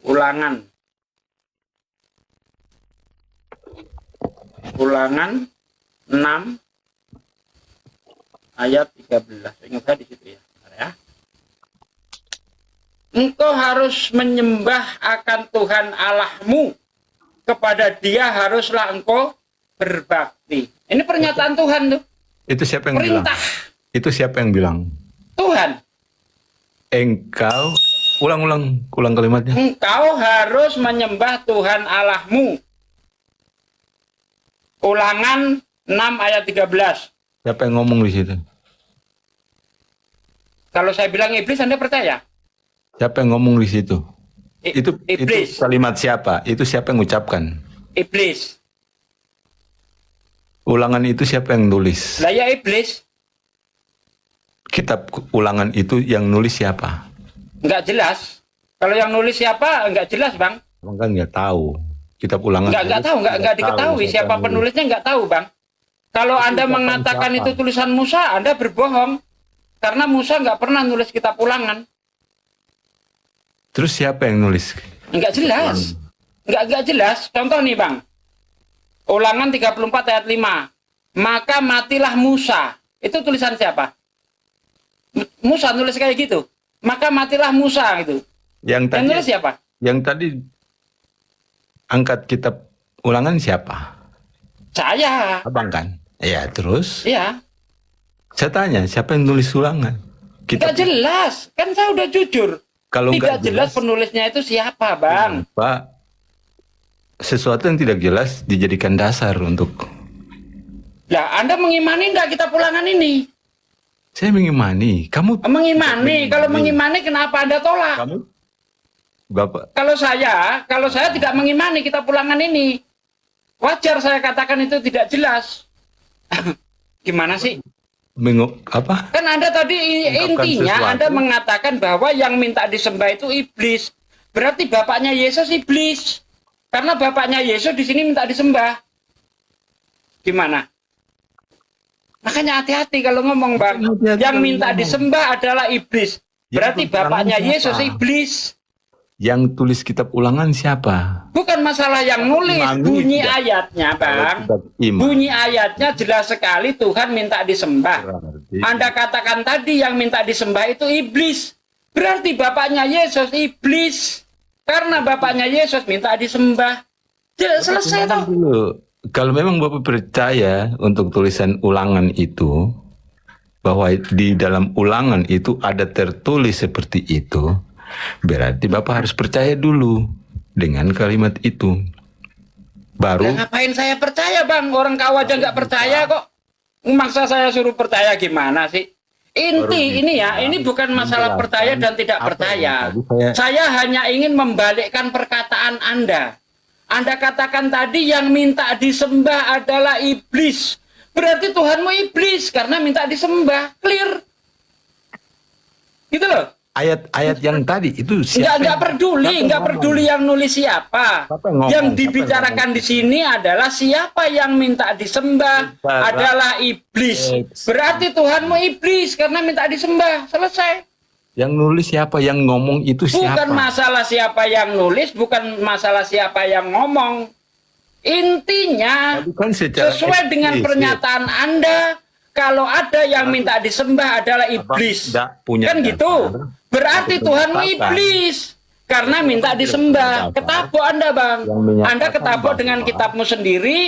Ulangan. Ulangan 6 ayat 13. Ingat saya di situ ya. Bentar ya. Engkau harus menyembah akan Tuhan Allahmu. Kepada Dia haruslah engkau berbakti. Ini pernyataan Tuhan tuh. Itu siapa yang Perintah bilang? Itu siapa yang bilang? Tuhan. Engkau, ulang kalimatnya. Engkau harus menyembah Tuhan Allahmu. Ulangan 6 ayat 13. Siapa yang ngomong di situ? Kalau saya bilang iblis, Anda percaya? Siapa yang ngomong di situ? Itu Iblis. kalimat siapa? Itu siapa yang ucapkan? Iblis. Ulangan itu siapa yang nulis? Lah ya iblis. Kitab ulangan itu yang nulis siapa? Enggak jelas. Kalau yang nulis siapa, enggak jelas, Bang. Abang kan nggak tahu. Kitab ulangan. Enggak tahu, enggak diketahui siapa penulisnya, enggak tahu, Bang. Kalau Anda mengatakan itu tulisan Musa, Anda berbohong. Karena Musa enggak pernah nulis kitab ulangan. Terus siapa yang nulis? Enggak jelas. Enggak jelas. Contoh nih, Bang. Ulangan 34 ayat 5. Maka matilah Musa. Itu tulisan siapa? Musa nulis kayak gitu. Maka matilah Musa gitu. Yang Yang nulis siapa? Yang tadi angkat kitab ulangan siapa? Saya. Abang kan? Iya, terus Iya. saya tanya, siapa yang nulis ulangan? Enggak jelas. Kan saya udah jujur. Kalau Tidak nggak jelas penulisnya itu siapa, Bang. Pak, sesuatu yang tidak jelas dijadikan dasar untuk. Lah, Anda mengimani enggak kitab ulangan ini? Saya mengimani. Kamu Mengimani. Kalau mengimani kenapa Anda tolak? kamu Bapak Kalau saya tidak mengimani kitab ulangan ini. Wajar saya katakan itu tidak jelas. Gimana sih? apa? Kan Anda tadi Ungkapkan intinya sesuatu. Anda mengatakan bahwa yang minta disembah itu iblis. Berarti bapaknya Yesus iblis. Karena bapaknya Yesus di sini minta disembah. Gimana? Makanya hati-hati kalau ngomong, Bang. Hati-hati Yang kalau minta ngomong. disembah adalah iblis. Berarti Yang bapaknya siapa? Yesus iblis. Yang tulis kitab ulangan siapa? Bukan masalah yang nulis, Imami bunyi tidak. ayatnya, Bang. Kitab Imam. Bunyi ayatnya jelas sekali Tuhan minta disembah. Berarti Anda katakan tadi yang minta disembah itu iblis. Berarti bapaknya Yesus iblis. Karena bapaknya Yesus minta disembah. Selesai toh. dulu. Kalau memang Bapak percaya untuk tulisan ulangan itu, bahwa di dalam ulangan itu ada tertulis seperti itu, berarti Bapak harus percaya dulu dengan kalimat itu. Baru Lah, ngapain saya percaya, Bang? Orang kau aja nggak percaya kok. Maksa saya suruh percaya gimana sih? Inti ini ya, ini bukan masalah percaya dan tidak apa percaya. yang tadi Saya hanya ingin membalikkan perkataan Anda. Anda katakan tadi yang minta disembah adalah iblis. Berarti Tuhanmu iblis karena minta disembah. Clear. Gitu loh. ayat-ayat yang tadi itu Nggak peduli, nggak peduli yang nulis siapa. Siapa yang ngomong? Yang Siapa yang dibicarakan ngomong? di sini adalah siapa yang minta disembah Saudara. adalah iblis. Berarti Tuhanmu iblis karena minta disembah. Selesai. yang nulis siapa, yang ngomong itu siapa? Bukan masalah siapa yang nulis, bukan masalah siapa yang ngomong. Intinya Bukan secara sesuai dengan eksplisit. pernyataan Anda, kalau ada yang minta disembah adalah iblis. Tidak punya Kan gitu. dasar. Berarti Atau Tuhanmu penetapan. iblis. Karena minta disembah. Ketabok Anda, Bang. Yang menyatakan Anda ketabok bahwa dengan kitabmu sendiri.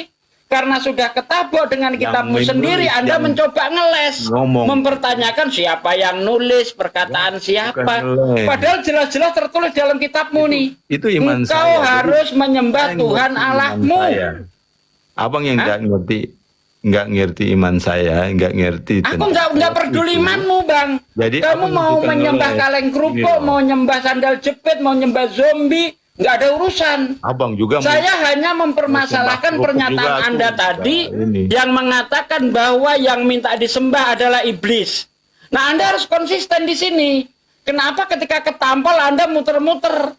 Karena sudah ketabok dengan kitabmu menulis, sendiri, Anda yang mencoba ngeles. ngomong. Mempertanyakan siapa yang nulis, perkataan siapa. ngeles. Padahal jelas-jelas tertulis dalam kitabmu nih. Itu iman Engkau saya. Jadi, harus menyembah saya Tuhan ngerti iman Allahmu. saya. Abang yang nggak ngerti iman saya, nggak ngerti. Aku tentang nggak peduli itu. imanmu, Bang. Jadi, Kamu abang mau bukan menyembah ngeles. kaleng Gini kerupuk, loh. mau nyembah sandal jepit, mau nyembah zombie, nggak ada urusan. Abang juga Saya hanya mempermasalahkan Mau sembah pernyataan kerupuk juga Anda tuh. tadi Nah, ini. yang mengatakan bahwa yang minta disembah adalah iblis. Nah, Anda harus konsisten di sini. Kenapa ketika ketampol Anda muter-muter?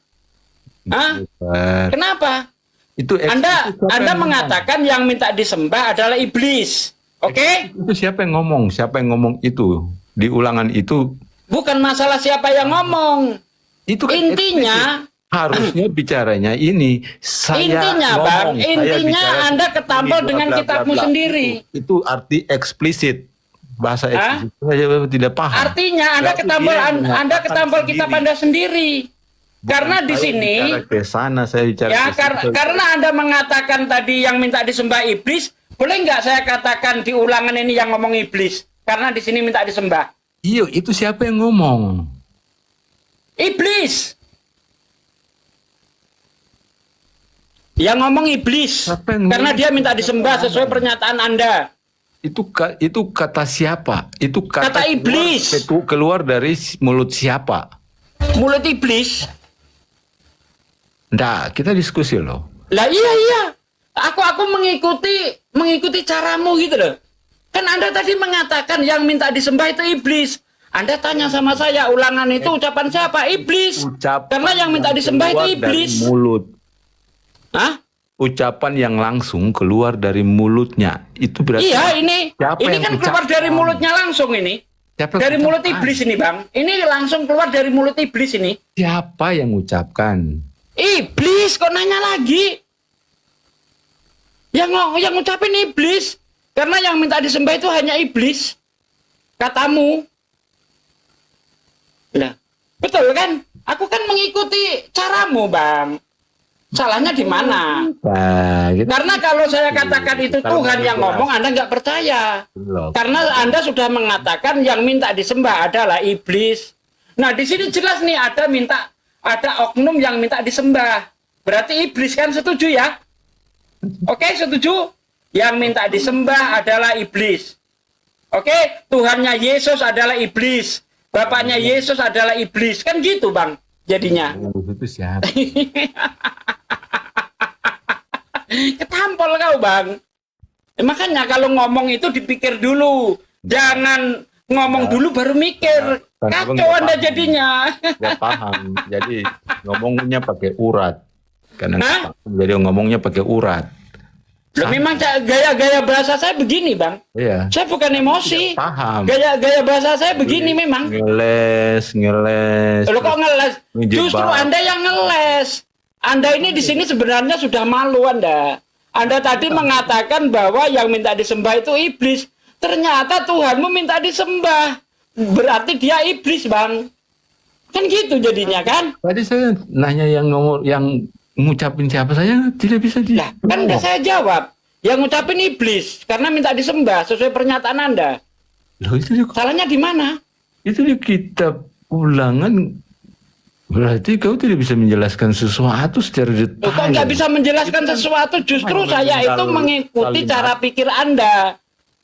Hah? Bukan. Kenapa? Itu Anda siapa Anda yang mengatakan yang minta disembah adalah iblis. Oke? ngomong? Itu siapa yang ngomong? Siapa yang ngomong itu? Di ulangan itu Bukan masalah siapa yang ngomong. itu kan Intinya, eksplisit. Harusnya bicaranya ini saya intinya ngomong, Bang, saya intinya bicara Anda ketampol ini, dengan bla, bla, kitabmu bla, bla. sendiri. Itu arti eksplisit. Bahasa Hah? eksplisit saya tidak paham. Artinya Anda Berarti ketampol dia Anda menyatakan ketampol kitab sendiri. Anda sendiri. Karena di Saya sini bicara ke sana, saya bicara ya ke situ. karena Anda mengatakan tadi yang minta disembah iblis, boleh nggak saya katakan di ulangan ini yang ngomong iblis? Karena di sini minta disembah. Iya, itu siapa yang ngomong? Iblis. Yang ngomong iblis. Siapa yang Karena ngomong? dia minta disembah sesuai pernyataan Anda. Itu kata siapa? Itu Kata iblis. Itu keluar dari mulut siapa? Mulut iblis. Nggak, kita diskusi loh. Lah iya. Aku mengikuti caramu gitu loh. Kan Anda tadi mengatakan yang minta disembah itu iblis. Anda tanya sama saya, ulangan itu ucapan siapa? Iblis. Ucapan Karena yang minta disembah itu keluar iblis. dari mulut. Hah? Ucapan yang langsung keluar dari mulutnya. Itu berarti Iya, ini siapa ini yang kan keluar ucapkan? dari mulutnya langsung ini. Siapa yang Dari mulut ucapkan? iblis ini, Bang. Ini langsung keluar dari mulut iblis ini. Siapa yang ucapkan? Iblis, kok nanya lagi? Yang ngucapin iblis. Karena yang minta disembah itu hanya iblis. Katamu. Lah, betul kan? Aku kan mengikuti caramu, Bang. Salahnya di mana? Nah, gitu. Karena kalau saya katakan itu Kalau Tuhan yang jelas. ngomong, Anda nggak percaya. Loh. Karena Anda sudah mengatakan yang minta disembah adalah iblis. Nah, di sini jelas nih ada oknum yang minta disembah. Berarti iblis kan, setuju ya? Oke, setuju? Yang minta disembah adalah iblis. Oke, Tuhannya Yesus adalah iblis. Bapaknya Yesus adalah iblis. Kan gitu, Bang, jadinya. Itu siapa? Ketampol kau, Bang. Makanya kalau ngomong itu dipikir dulu. Jangan ngomong dulu baru mikir. Karena abang Kacau nggak Anda paham. jadinya. Nggak paham. Jadi ngomongnya pakai urat. Karena nggak Hah? paham, jadi ngomongnya pakai urat. Loh, memang gaya-gaya bahasa saya begini, Bang. Iya. Saya bukan emosi. Paham. Gaya bahasa saya begini memang. Ngeles. Loh, kok ngeles? Ngejebak. Justru Anda yang ngeles. Anda ini di sini sebenarnya sudah malu Anda. Anda tadi mengatakan bahwa yang minta disembah itu iblis. Ternyata Tuhanmu minta disembah. Berarti dia iblis, Bang. Kan gitu jadinya kan? Tadi saya nanya yang ngucapin siapa, saya tidak bisa Lah, kan udah saya jawab. Yang ngucapin iblis karena minta disembah sesuai pernyataan Anda. Loh, itu di, Salahnya di mana? itu di kitab ulangan. Berarti kau tidak bisa menjelaskan sesuatu secara detail. Kok nggak bisa menjelaskan sesuatu? Justru saya itu mengikuti cara pikir Anda.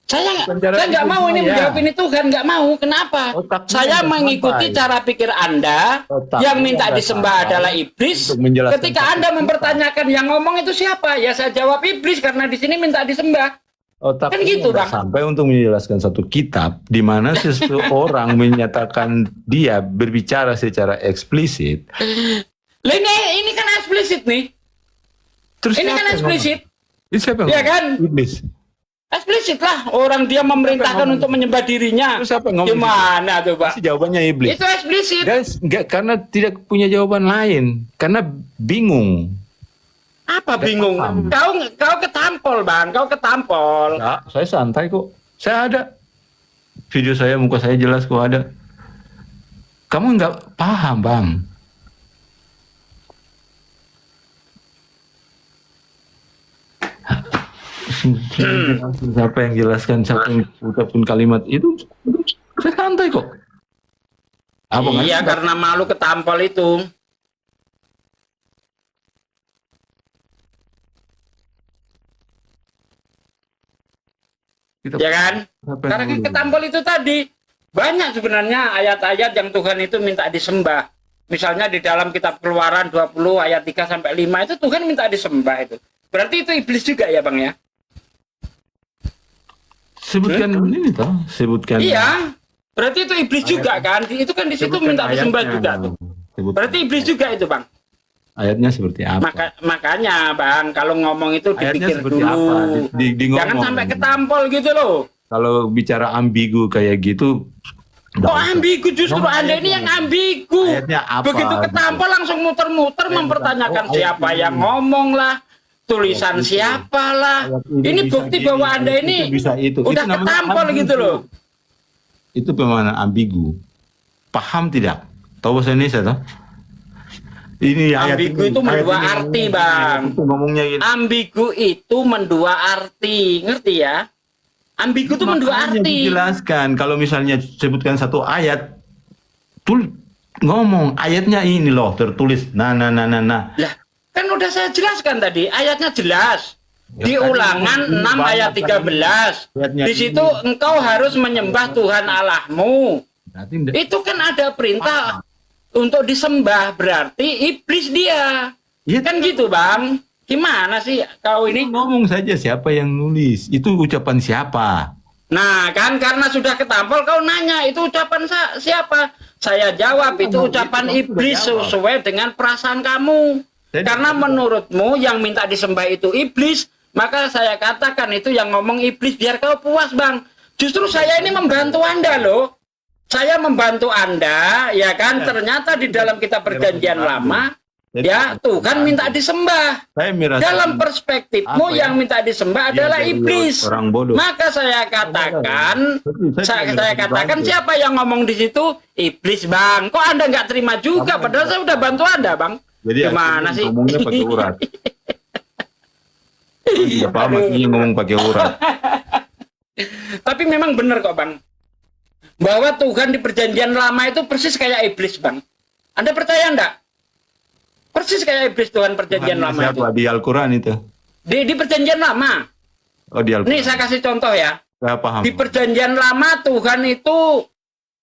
Saya nggak mau ini menjawab ini Tuhan, nggak mau. Kenapa? Otakmu Saya nggak mengikuti sampai. cara pikir Anda. Otakmu Yang minta nggak disembah sampai adalah iblis. untuk menjelaskan Ketika satu Anda kitab. mempertanyakan yang ngomong itu siapa, ya saya jawab iblis karena di sini minta disembah. Otak Kan gitu, Bang. sampai untuk menjelaskan satu kitab di mana seseorang menyatakan dia berbicara secara eksplisit. Lah, ini kan eksplisit nih. Terus Ini siapa kan yang eksplisit. ngomong? Itu siapa yang Iya ngomong? kan? Iblis. Eksplisit lah. Orang dia memerintahkan untuk menyembah dirinya. Terus siapa yang ngomong? Gimana tuh, Pak? Pasti jawabannya iblis. Itu eksplisit. Guys, enggak, karena tidak punya jawaban lain, karena bingung. Apa Nggak bingung? paham. Kau ketampol, Bang. Kau ketampol. Enggak, saya santai kok. Saya ada. Video saya, muka saya jelas kok ada. Kamu nggak paham, Bang. Siapa yang jelaskan, siapa yang ucapin kalimat itu, saya santai kok. Apa nggak Iya, sih? karena malu ketampol itu. Kita- Ya kan? siapa yang Karena dulu? ketampol itu tadi. Banyak sebenarnya ayat-ayat yang Tuhan itu minta disembah. Misalnya di dalam kitab Keluaran 20 ayat 3 sampai 5 itu Tuhan minta disembah itu. Berarti itu iblis juga ya, Bang ya? Sebutkan ini toh, sebutkan. Iya. Berarti itu iblis juga kan? Itu kan di situ sebutkan minta disembah ayatnya. juga tuh. Sebutkan Berarti iblis juga itu, Bang. ayatnya seperti apa? Makanya, Bang, kalau ngomong itu Ayatnya dipikir seperti dulu. apa? Di Jangan ngomong. sampai ketampol gitu loh. Kalau bicara ambigu kayak gitu, nggak Kok usah. ambigu? Justru Ngomong Anda ini ayatnya. yang ambigu. Ayatnya apa? Begitu ketampol langsung muter-muter Saya mempertanyakan bilang, oh, siapa ayat yang ini. ngomong lah, tulisan Ayat itu. siapa lah. Ayat ini Ini bisa bukti gini, bahwa ayat Anda itu ini bisa itu. udah Itu namanya ketampol ambigu. gitu loh. Itu pemahaman ambigu. Paham tidak? Tahu bahasa Indonesia toh? Ini ayat Ambigu ini, itu ayat mendua ini arti, ngomongnya Bang. gini, itu ngomongnya gini. Ambigu itu mendua arti, ngerti ya? Ambigu itu mendua Makanya arti. dijelaskan kalau misalnya sebutkan satu ayat, ngomong ayatnya ini loh tertulis. Nah. Lah, kan udah saya jelaskan tadi, ayatnya jelas. Ya, Di tadi Ulangan ini 6 ayat banyak 13. ayatnya Di situ ini. engkau harus menyembah Tuhan Allahmu. Berarti ndak- Itu kan ada perintah untuk disembah, berarti iblis dia. Iya, Kan gitu, Bang. Gimana sih kau ini? ngomong saja siapa yang nulis. Itu ucapan siapa? Nah, kan karena sudah ketampol kau nanya itu ucapan siapa? Saya jawab itu ucapan iblis sesuai dengan perasaan kamu. Karena menurutmu yang minta disembah itu iblis, maka saya katakan itu yang ngomong iblis biar kau puas, Bang. Justru saya ini membantu Anda loh. Saya membantu Anda, ya kan? Ternyata di dalam kitab Perjanjian Lama, ya Tuhan minta disembah. Saya merasa Dalam perspektifmu Apa ya? yang minta disembah Dia adalah jadi iblis. orang bodoh. Maka saya katakan, Betul, saya tidak saya merasa katakan dibantu. siapa yang ngomong di situ? Iblis, Bang. Kok Anda nggak terima juga? Padahal saya udah bantu Anda, Bang. Jadi Gimana akhirnya sih? ngomongnya pakai urat. Tidak paham artinya ngomong pakai urat. Tapi memang benar kok, Bang. Bahwa Tuhan di Perjanjian Lama itu persis kayak iblis, Bang. Anda percaya enggak? Persis kayak iblis Tuhan Perjanjian Tuhan Lama itu. siapa? Di Al-Quran itu. Di Perjanjian Lama. Oh, di Al-Quran. Nih saya kasih contoh ya. Saya paham. Di Perjanjian Lama Tuhan itu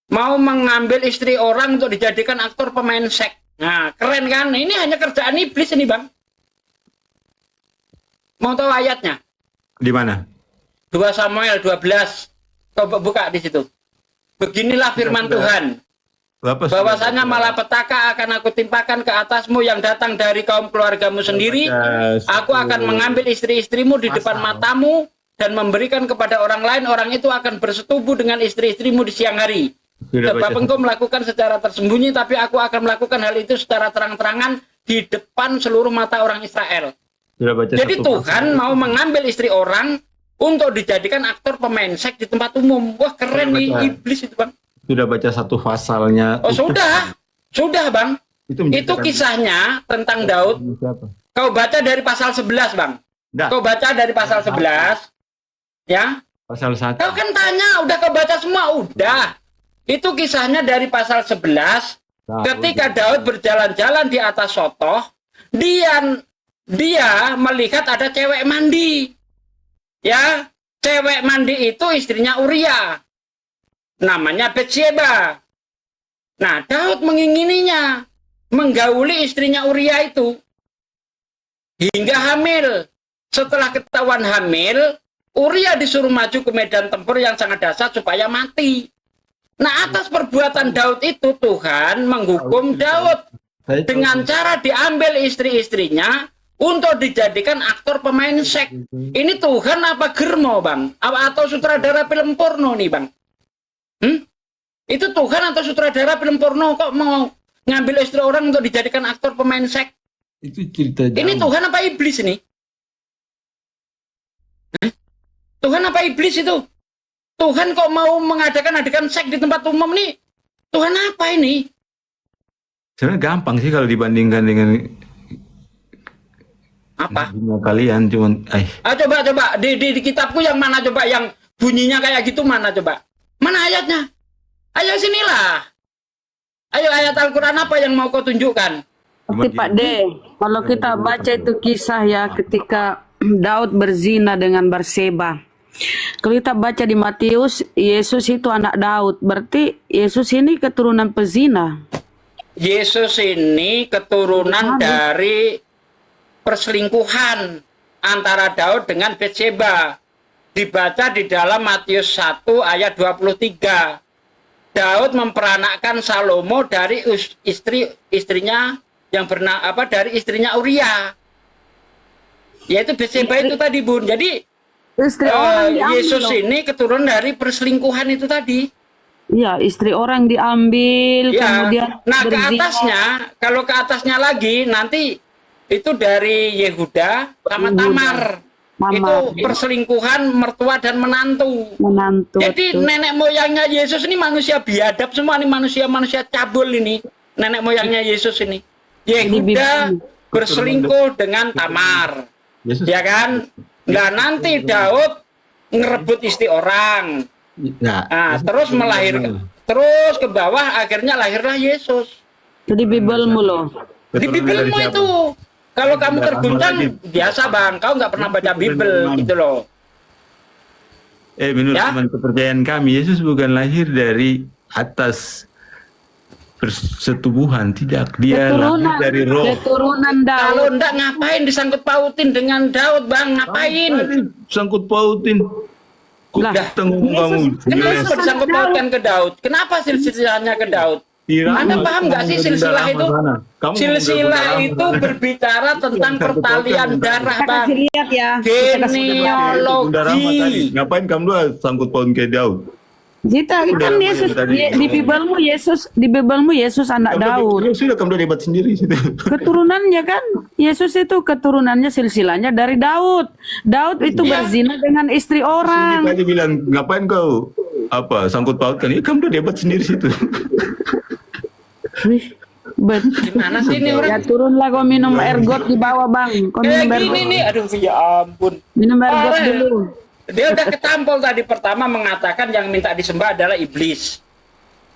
mau mengambil istri orang untuk dijadikan aktor pemain seks. Nah, keren kan? Ini hanya kerjaan iblis ini, Bang. Mau tahu ayatnya? Di mana? 2 Samuel 12. Coba buka di situ. Beginilah firman Tuhan. Berapa? Bahwasanya malapetaka akan aku timpakan ke atasmu yang datang dari kaum keluargamu sendiri. Aku akan mengambil istri-istrimu di depan matamu dan memberikan kepada orang lain. Orang itu akan bersetubuh dengan istri-istrimu di siang hari. Sudah Sebab baca. engkau melakukan secara tersembunyi, tapi aku akan melakukan hal itu secara terang-terangan di depan seluruh mata orang Israel. Sudah baca Jadi satu Tuhan mau mengambil istri orang untuk dijadikan aktor pemain seks di tempat umum. Wah, keren Sudah nih baca. iblis itu, Bang. Sudah baca satu pasalnya. Oh, sudah, Bang. Itu menceritakan kisahnya tentang Daud. siapa? Kau baca dari pasal 11, Bang. Nggak, Kau baca dari pasal 11. Ya. pasal 1. Kau kan tanya, udah kau baca semua? Udah. Itu kisahnya dari pasal 11. Ketika Daud berjalan-jalan di atas sotoh, dia melihat ada cewek mandi. Ya, cewek mandi itu istrinya Uria. Namanya Betsyeba. Nah, Daud mengingininya, menggauli istrinya Uria itu. Hingga hamil. Setelah ketahuan hamil, Uria disuruh maju ke medan tempur yang sangat dahsyat supaya mati. Nah, atas perbuatan Daud itu Tuhan menghukum Daud dengan cara diambil istri-istrinya untuk dijadikan aktor pemain seks. Ini Tuhan apa germo, Bang? Atau sutradara film porno nih, Bang? Itu Tuhan atau sutradara film porno kok mau ngambil istri orang untuk dijadikan aktor pemain seks? Itu cerita Ini zaman. Tuhan apa iblis ini? Hah? Tuhan apa iblis itu? Tuhan kok mau mengadakan seks di tempat umum nih? Tuhan apa ini? Sebenarnya gampang sih kalau dibandingkan dengan Apa? dunia kalian, cuman Coba di kitabku yang mana coba yang bunyinya kayak gitu mana coba? Mana ayatnya? Ayo sinilah. Ayo ayat Al-Quran apa yang mau kau tunjukkan? Oke Pak D, kalau kita baca itu kisah ya ketika Daud berzina dengan Batseba. Kalau kita baca di Matius, Yesus itu anak Daud. Berarti Yesus ini keturunan pezina. Yesus ini keturunan dari perselingkuhan antara Daud dengan Batseba. Dibaca di dalam Matius 1 ayat 23. Daud memperanakkan Salomo dari istrinya yang dari istrinya Uria. Yaitu Batseba itu tadi, Bun. Jadi Istri orang diambil. Yesus ini keturunan dari perselingkuhan itu tadi. Iya, istri orang diambil, Ya. kemudian Nah, ke berzina. atasnya, kalau ke atasnya lagi nanti itu dari Yehuda sama Tamar. Itu perselingkuhan mertua dan menantu. Jadi betul. nenek moyangnya Yesus ini manusia biadab semua, ini manusia cabul ini. Nenek moyangnya Yesus ini. Yehuda berselingkuh dengan Tamar. Yesus. Ya kan? Nah, nanti Daud ngerebut istri orang. Nah, terus melahirkan, terus ke bawah akhirnya lahirlah Yesus. Jadi Bibelmu loh. Di Bibelmu itu. Kalau kamu terguncang, biasa Bang, kau nggak pernah baca Bibel gitu loh. Menurut teman kepercayaan kami, Yesus bukan lahir dari atas persetubuhan, tidak. Dia lahir dari roh. Keturunan Daud. Kalau enggak ngapain disangkut pautin dengan Daud, Bang? Ngapain? Sangkut pautin. Tanggung kamu. Kenapa disangkut pautkan ke Daud? Kenapa silsilahnya ke Daud? Anda paham nggak sih silsilah itu? Silsilah itu berbicara tentang pertalian darah, Bang. Lihat ya. Genealogi. Ngapain kamu dua sangkut pautkan ke Daud? Jita kan Yesus di Bibelmu Yesus anak Daud. Sudah kamu udah debat sendiri situ. Keturunannya kan Yesus itu keturunannya silsilahnya dari Daud. Daud itu berzina dengan istri orang. Tadi bilang ngapain kau sangkut pautkan? Ya kamu udah debat sendiri situ. Gimana sih ini orang? Ya turunlah kau minum air got di bawah Bang. Kau minum air Gini nih, aduh ya ampun. Minum air got dulu. Dia udah ketampol tadi pertama mengatakan yang minta disembah adalah iblis.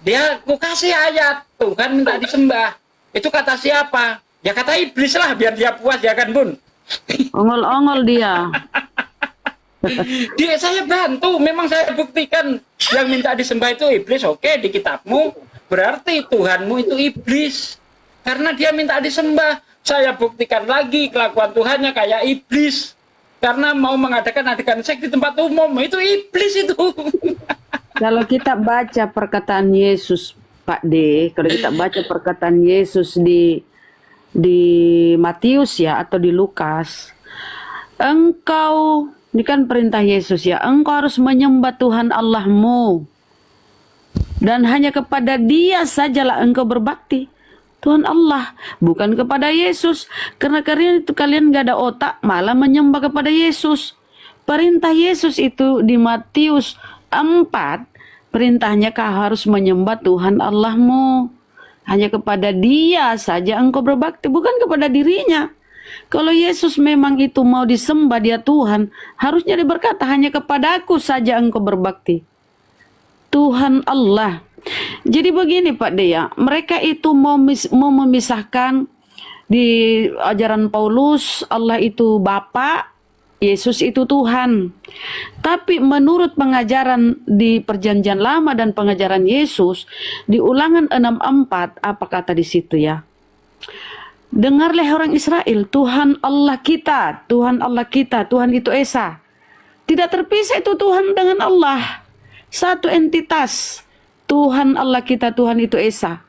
Dia ku kasih ayat Tuhan minta disembah. Itu kata siapa? Ya kata iblis lah biar dia puas ya kan Bun. Ongol-ongol dia. Saya bantu, memang saya buktikan yang minta disembah itu iblis. Oke, di kitabmu berarti Tuhanmu itu iblis. Karena dia minta disembah. Saya buktikan lagi kelakuan Tuhannya kayak iblis. Karena mau mengadakan seks di tempat umum, itu iblis itu. Kalau kita baca perkataan Yesus, Pak D, kalau kita baca perkataan Yesus di Matius ya atau di Lukas, engkau, ini kan perintah Yesus ya, engkau harus menyembah Tuhan Allahmu dan hanya kepada Dia sajalah engkau berbakti. Tuhan Allah, bukan kepada Yesus. Karena kalian gak ada otak, malah menyembah kepada Yesus. Perintah Yesus itu di Matius 4, perintahnya kau harus menyembah Tuhan Allahmu. Hanya kepada Dia saja engkau berbakti, bukan kepada dirinya. Kalau Yesus memang itu mau disembah, Dia Tuhan, harusnya dia berkata, hanya kepadaku saja engkau berbakti. Tuhan Allah. Jadi begini Pak Dea, mereka itu mau memisahkan di ajaran Paulus, Allah itu Bapa, Yesus itu Tuhan. Tapi menurut pengajaran di Perjanjian Lama dan pengajaran Yesus, di Ulangan 6:4, apa kata di situ ya? Dengarlah orang Israel, Tuhan Allah kita, Tuhan Allah kita, Tuhan itu Esa. Tidak terpisah itu Tuhan dengan Allah. Satu entitas. Tuhan Allah kita, Tuhan itu Esa.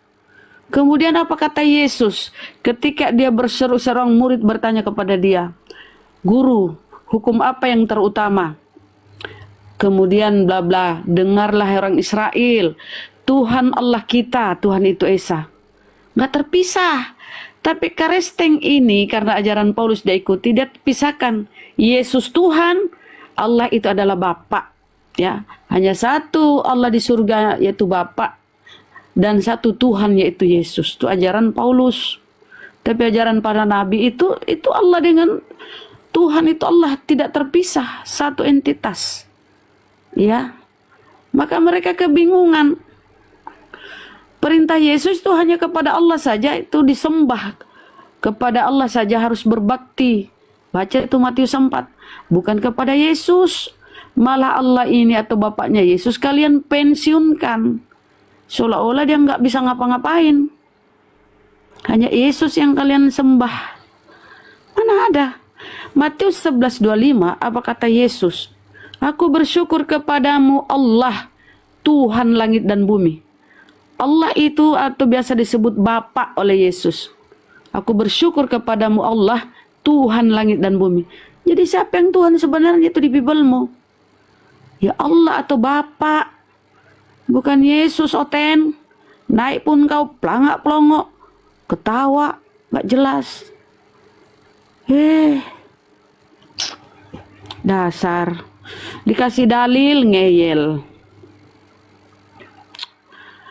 Kemudian apa kata Yesus? Ketika dia berseru, seorang murid bertanya kepada dia, Guru, hukum apa yang terutama? Kemudian bla bla, dengarlah orang Israel, Tuhan Allah kita, Tuhan itu Esa. nggak terpisah. Tapi Kristen ini karena ajaran Paulus diikuti, dia pisahkan Yesus Tuhan, Allah itu adalah Bapa. Ya, hanya satu Allah di surga yaitu Bapa, dan satu Tuhan yaitu Yesus. Itu ajaran Paulus. Tapi ajaran para nabi itu Allah dengan Tuhan, itu Allah tidak terpisah, satu entitas. Ya. Maka mereka kebingungan. Perintah Yesus itu hanya kepada Allah saja, itu disembah. Kepada Allah saja harus berbakti. Baca itu Matius 4. Bukan kepada Yesus. Malah Allah ini atau bapaknya Yesus kalian pensiunkan. Seolah-olah dia nggak bisa ngapa-ngapain. Hanya Yesus yang kalian sembah. Mana ada? Matius 11:25, apa kata Yesus? Aku bersyukur kepadamu Allah, Tuhan langit dan bumi. Allah itu atau biasa disebut Bapa oleh Yesus. Aku bersyukur kepadamu Allah, Tuhan langit dan bumi. Jadi siapa yang Tuhan sebenarnya itu di Bibelmu? Ya Allah atau Bapa. Bukan Yesus oten. Naik pun kau pelangak-pelongok. Ketawa, gak jelas. Dasar. Dikasih dalil, ngeyel.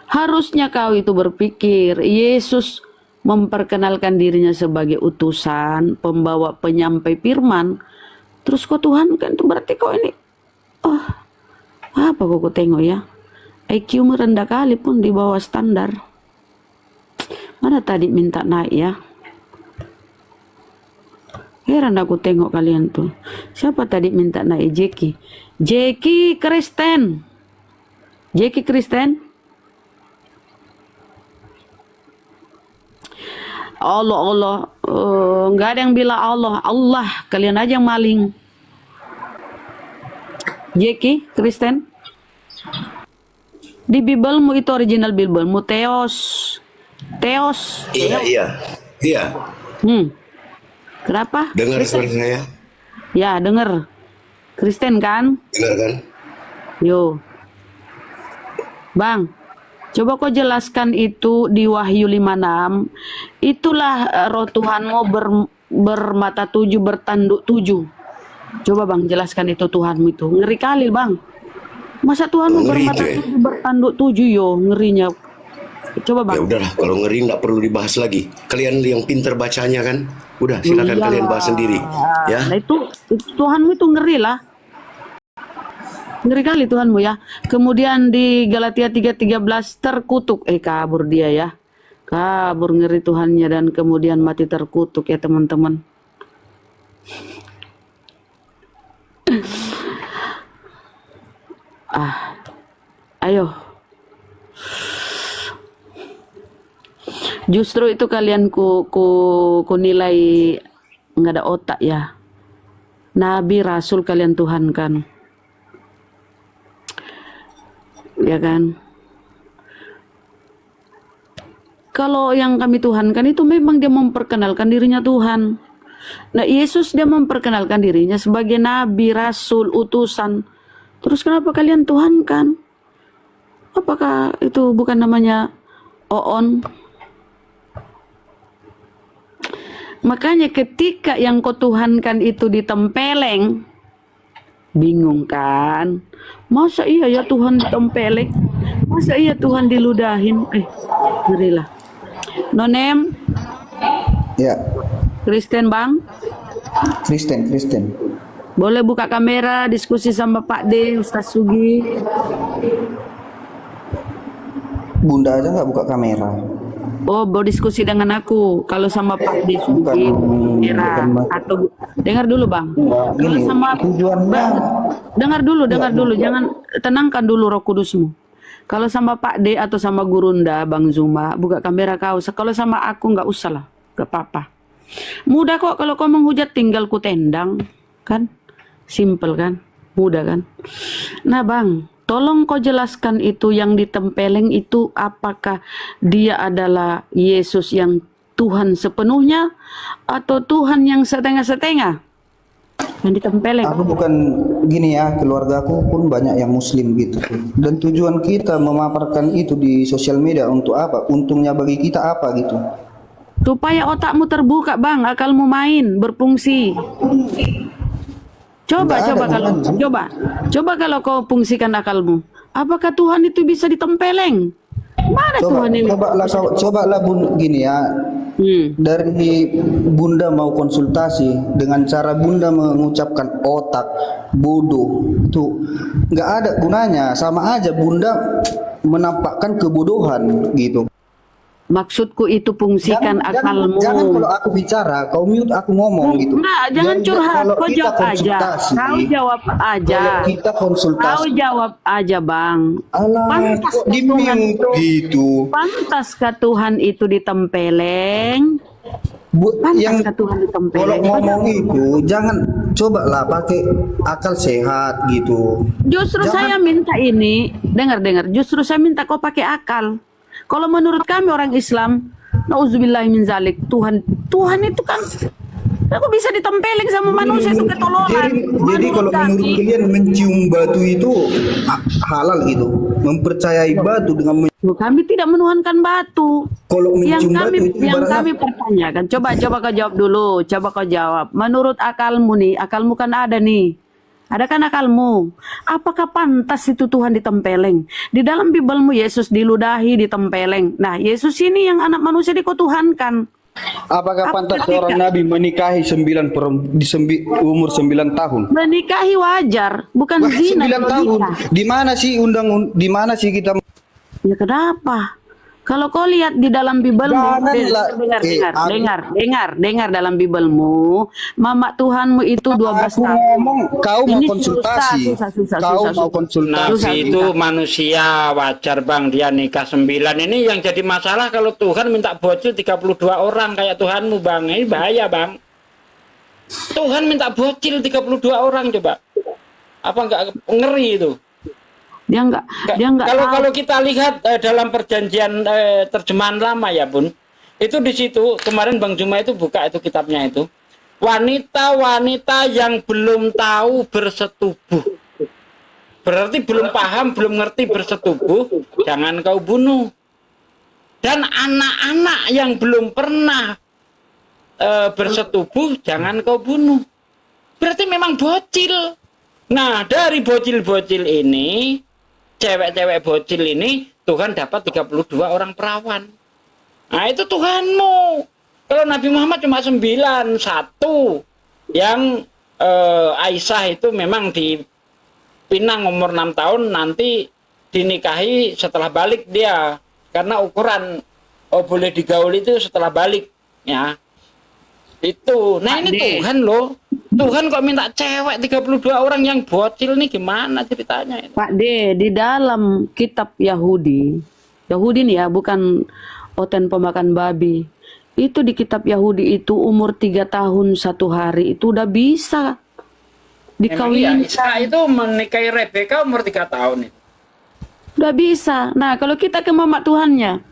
Harusnya kau itu berpikir, Yesus memperkenalkan dirinya sebagai utusan, pembawa penyampai firman. Terus kok Tuhan kan itu berarti kau ini, apa kok tengok ya? IQ rendah kali pun di bawah standar. Mana tadi minta naik ya? Heran aku tengok kalian tuh. Siapa tadi minta naik? Jeki Kristen. Jeki Kristen. Allah. Nggak ada yang bilang Allah. Kalian aja yang maling. Jeki Kristen. Di Bibelmu itu original Bibelmu Theos. Iya. Kenapa? Dengar suara saya? Ya, dengar. Kristen kan? Dengar kan? Yo. Bang, coba kau jelaskan itu di Wahyu 5:6. Itulah roh Tuhanmu bermata 7, bertanduk 7. Coba Bang, jelaskan itu Tuhanmu itu. Ngeri kali Bang. Masa Tuhanmu bermata 7, bertanduk 7 yo, ngerinya. Coba Bang. Ya udahlah, kalau ngeri nggak perlu dibahas lagi. Kalian yang pinter bacanya kan, udah silakan kalian bahas sendiri. Ya. Nah itu Tuhanmu itu ngeri lah. Ngeri kali Tuhanmu ya. Kemudian di Galatia 3:13 terkutuk. Kabur dia ya. Kabur ngeri Tuhannya dan kemudian mati terkutuk ya teman-teman. Ayo. Justru itu kalian ku nilai nggak ada otak ya. Nabi Rasul kalian tuhankan. Ya kan? Kalau yang kami tuhankan itu memang dia memperkenalkan dirinya Tuhan. Nah Yesus dia memperkenalkan dirinya sebagai Nabi, Rasul, utusan. Terus kenapa kalian tuhankan? Apakah itu bukan namanya oon? Makanya ketika yang kau tuhankan itu ditempeleng, bingung kan? Masa iya ya Tuhan ditempeleng? Masa iya Tuhan diludahin? Ngerilah. Nonem? Ya. Kristen Bang? Kristen. Boleh buka kamera diskusi sama Pak D, Ustaz Sugi? Bunda aja nggak buka kamera. Oh, berdiskusi dengan aku. Kalau sama Pak D Sugi, atau dengar dulu Bang. Kalau sama tujuannya. Dengar dulu, jangan, tenangkan dulu Roh Kudusmu. Kalau sama Pak D atau sama Gurunda, Bang Zuma, buka kamera kau. Kalau sama aku nggak usah lah, nggak apa-apa. Mudah kok kalau kau menghujat, tinggal ku tendang, kan? Simple kan? Mudah kan? Nah Bang, tolong kau jelaskan itu yang ditempeleng itu apakah dia adalah Yesus yang Tuhan sepenuhnya atau Tuhan yang setengah-setengah? Yang ditempeleng. Aku bukan gini ya, keluarga aku pun banyak yang muslim gitu. Dan tujuan kita memaparkan itu di sosial media untuk apa? Untungnya bagi kita apa gitu? Supaya otakmu terbuka bang, akalmu main, berfungsi. Coba Nggak ada kalau coba kalau kau fungsikan akalmu, apakah Tuhan itu bisa ditempeleng? Mana Tuhan ini? Cobalah bun gini ya. Dari Bunda mau konsultasi dengan cara Bunda mengucapkan otak, bodoh, itu nggak ada gunanya. Sama aja Bunda menampakkan kebodohan gitu. Maksudku itu fungsikan akalmu. Jangan kalau aku bicara, kau mute aku ngomong gitu. Enggak, jangan curhat. Kalau Kau kita jawab aja. konsultasi, Kau jawab aja. Kalau kita konsultasi, Kau jawab aja bang. alah, Pantas kok di Tuhan mute itu. gitu. Pantaskah Tuhan itu ditempeleng? Yang Pantaskah Tuhan kalau ditempeleng? Kau ngomong jawab. itu jangan cobalah pakai akal sehat gitu. Justru saya minta ini, dengar. Justru saya minta kau pakai akal. Kalau menurut kami orang Islam, nauzubillahi min zalik, Tuhan itu kan aku bisa ditempeleng sama manusia itu ketololan. Jadi kalau menurut kalian mencium batu itu halal gitu, mempercayai batu dengan kami tidak menuhankan batu. Kalau Yang mencium kami batu itu yang ibaratnya kami pertanyakan, coba kau jawab dulu. Coba kau jawab. Menurut akalmu nih, akalmu kan ada nih. Ada kan akalmu? Apakah pantas itu Tuhan ditempeleng? Di dalam Bibelmu Yesus diludahi, ditempeleng. Nah, Yesus ini yang anak manusia dikutuhankan. apakah pantas ketika- seorang nabi menikahi umur 9 tahun? Menikahi wajar, bukan Wah, zina. 9 kalau tahun. nikah. Di mana sih kita Ya kenapa? Kalau kau lihat di dalam Bibelmu, Janganlah. dengar dalam Bibelmu, Mama Tuhanmu itu 12 aku tahun. ngomong, kau mau Ini konsultasi. susah. Kau mau konsultasi. Nabi itu manusia, wajar bang dia nikah 9. Ini yang jadi masalah kalau Tuhan minta bocil 32 orang kayak Tuhanmu bang. Ini bahaya bang. Tuhan minta bocil 32 orang coba. Apa enggak ngeri itu? Dia enggak tahu. Kalau kita lihat dalam perjanjian terjemahan lama ya bun, itu di situ kemarin Bang Juma itu buka itu kitabnya itu, wanita-wanita yang belum tahu bersetubuh, berarti belum paham, belum ngerti bersetubuh, jangan kau bunuh. Dan anak-anak yang belum pernah bersetubuh, jangan kau bunuh. Berarti memang bocil. Nah dari bocil-bocil ini, cewek-cewek bocil ini, Tuhan dapat 32 orang perawan. Nah itu Tuhanmu. Kalau Nabi Muhammad cuma 9, 1 yang Aisyah itu memang dipinang umur 6 tahun, nanti dinikahi setelah balik dia. Karena ukuran boleh digauli itu setelah balik. Ya. Itu. Nah ini Tuhan loh. Tuhan kok minta cewek 32 orang yang bocil nih, gimana ceritanya ini? Pak D, di dalam kitab Yahudi nih ya, bukan oten pemakan babi. Itu di kitab Yahudi itu umur 3 tahun 1 hari itu udah bisa dikawinkan. Isa itu menikahi Rebeka umur 3 tahun itu. Udah bisa. Nah, kalau kita ke mama Tuhannya,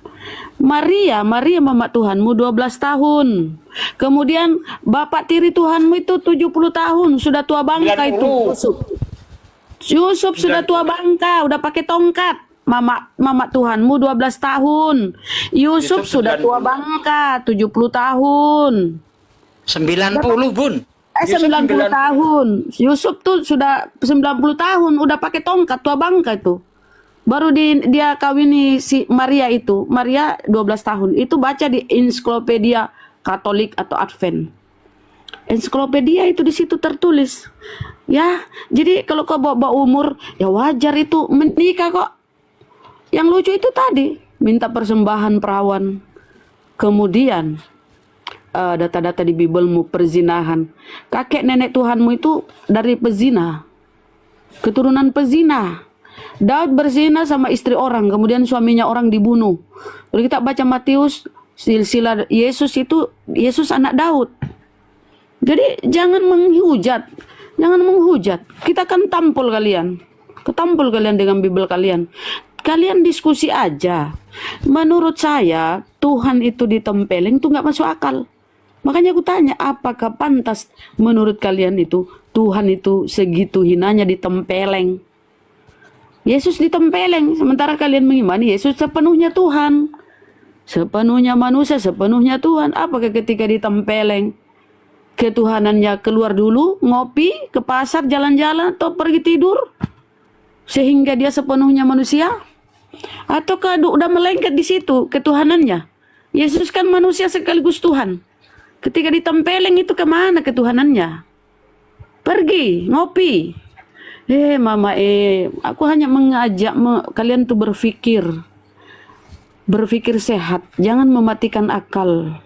Maria mama Tuhanmu 12 tahun. Kemudian bapak tiri Tuhanmu itu 70 tahun, sudah tua bangka itu. Yusuf sudah tua bangka, udah pakai tongkat. Mama Tuhanmu 12 tahun. Yusuf sudah tua bangka, 70 tahun. 90 bun. 90 tahun. Yusuf tuh sudah 90 tahun, udah pakai tongkat, tua bangka itu. Baru dia kawini si Maria itu. Maria 12 tahun. Itu baca di ensiklopedia Katolik atau Advent. Ensiklopedia itu di situ tertulis. Ya, jadi kalau kau bawa umur, ya wajar itu menikah kok. Yang lucu itu tadi, minta persembahan perawan. Kemudian data-data di Bibelmu perzinahan. Kakek nenek Tuhanmu itu dari pezina. Keturunan pezina. Daud berzina sama istri orang, kemudian suaminya orang dibunuh. Kalau kita baca Matius, silsilah Yesus itu, Yesus anak Daud. Jadi jangan menghujat. Kita kan tampol kalian. Ketampol kalian dengan Bibel kalian. Kalian diskusi aja. Menurut saya, Tuhan itu ditempeleng itu nggak masuk akal. Makanya aku tanya, apakah pantas menurut kalian itu Tuhan itu segitu hinanya ditempeleng. Yesus ditempeleng, sementara kalian mengimani Yesus sepenuhnya Tuhan. Sepenuhnya manusia, sepenuhnya Tuhan. Apakah ketika ditempeleng, ketuhanannya keluar dulu, ngopi, ke pasar, jalan-jalan, atau pergi tidur? Sehingga dia sepenuhnya manusia? Ataukah udah melengket di situ ketuhanannya? Yesus kan manusia sekaligus Tuhan. Ketika ditempeleng itu kemana ketuhanannya? Pergi, ngopi. Mama, aku hanya mengajak kalian tuh berpikir sehat, jangan mematikan akal.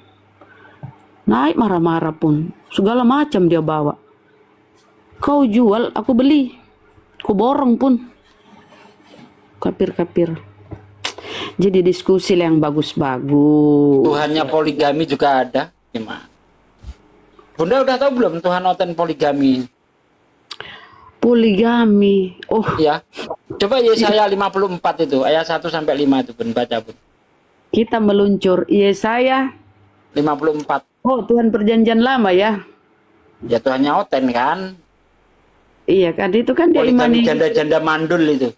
Naik marah-marah pun, segala macam dia bawa. Kau jual, aku beli. Kau borong pun. Kapir-kapir. Jadi diskusi yang bagus-bagus. Tuhannya poligami juga ada. Gimana? Bunda udah tahu belum Tuhan Oten poligami? Poligami. Oh. Ya. Coba Yesaya 54 itu, ayat 1 sampai 5 itu Bun, baca Bun. Kita meluncur Yesaya 54. Oh, Tuhan perjanjian lama ya. Ya Tuhannya Oten kan. Iya kan, itu kan dia Poligami imani. janda-janda mandul itu.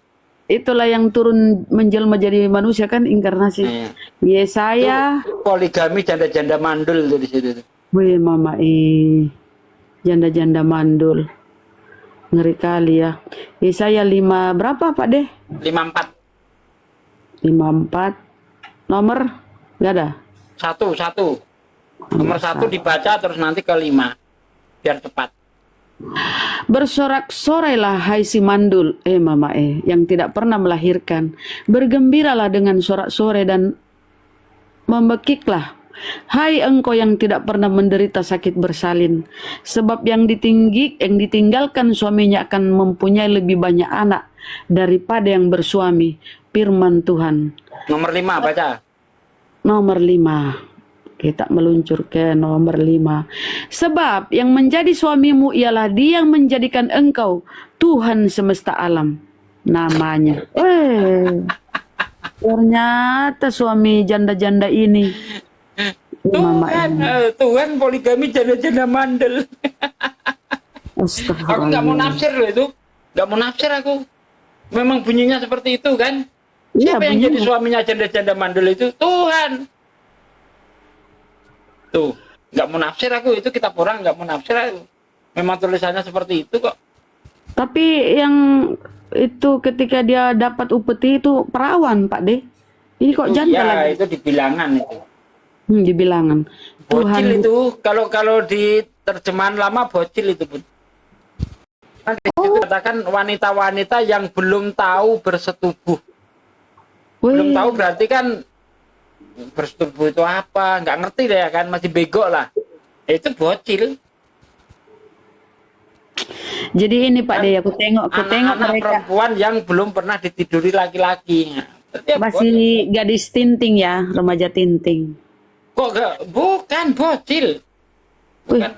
Itulah yang turun menjelma jadi manusia kan, inkarnasi. Iya. Yesaya. Itu poligami janda-janda mandul itu di situ. Wih mama, janda-janda mandul. Ngeri kali ya. Yesaya 5 berapa Pak Deh? 54. 54. Nomor nggak ada? Satu. Nomor 1 dibaca terus nanti ke 5. Biar cepat. Bersorak-sorailah hai si mandul, mama yang tidak pernah melahirkan. Bergembiralah dengan sorak-sorai dan membekiklah. Hai engkau yang tidak pernah menderita sakit bersalin, sebab yang ditinggalkan suaminya akan mempunyai lebih banyak anak daripada yang bersuami. Firman Tuhan. Nomor 5 baca. Nomor 5. Kita meluncur ke nomor 5. Sebab yang menjadi suamimu ialah dia yang menjadikan engkau Tuhan semesta alam. Namanya. Ternyata suami janda-janda ini. Tuhan poligami janda-janda mandel. Aku nggak mau nafsir loh itu. Nggak mau nafsir aku. Memang bunyinya seperti itu kan. Siapa yang jadi suaminya janda-janda mandel itu? Tuhan. Tuh, nggak mau nafsir aku, itu kitab orang nggak mau nafsir aku. Memang tulisannya seperti itu kok. Tapi yang itu ketika dia dapat upeti itu perawan Pak De. Ini kok janda lagi? Itu di bilangan itu. Di bilangan. Bocil Tuhan itu, kalau di terjemahan lama bocil itu Bun. Dikatakan wanita-wanita yang belum tahu bersetubuh. Belum tahu berarti kan bersetubuh itu apa, nggak ngerti deh ya kan, masih bego lah. Itu bocil. Jadi ini Pak De, aku tengok anak mereka perempuan yang belum pernah ditiduri laki-laki. Masih gadis tinting ya, remaja tinting. Kok gak? Bukan bocil. Bukan.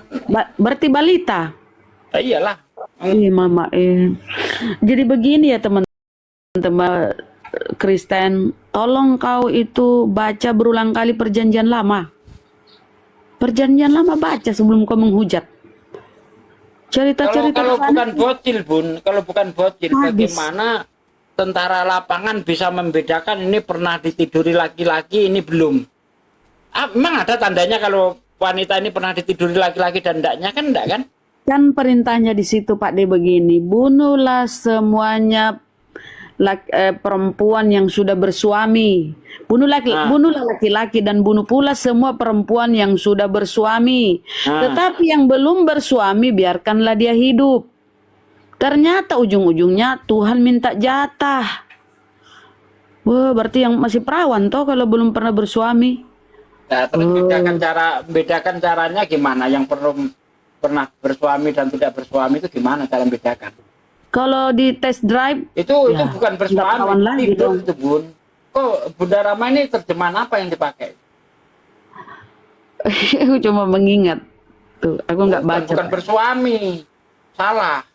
Berarti balita. Iyalah. Mama Jadi begini ya teman-teman Kristen, tolong kau itu baca berulang kali perjanjian lama. Perjanjian lama baca sebelum kau menghujat. Cerita-cerita kalau bukan bocil Bun, kalau bukan bocil, bagaimana tentara lapangan bisa membedakan ini pernah ditiduri laki-laki, ini belum? Memang ada tandanya kalau wanita ini pernah ditiduri laki-laki dan enggaknya kan enggak kan? Kan perintahnya di situ Pak De begini, bunuhlah semuanya perempuan yang sudah bersuami. Bunuhlah laki-laki dan bunuh pula semua perempuan yang sudah bersuami. Tetapi yang belum bersuami biarkanlah dia hidup. Ternyata ujung-ujungnya Tuhan minta jatah. Wah, berarti yang masih perawan toh kalau belum pernah bersuami. Nah, terus bedakan caranya gimana? Yang pernah bersuami dan tidak bersuami itu gimana cara membedakan? Kalau di test drive itu bukan bersuami, tidur itu Bun. Kok Bunda Rama ini terjemahan apa yang dipakai? Aku cuma mengingat tuh, aku nggak baca. Bukan bersuami, salah.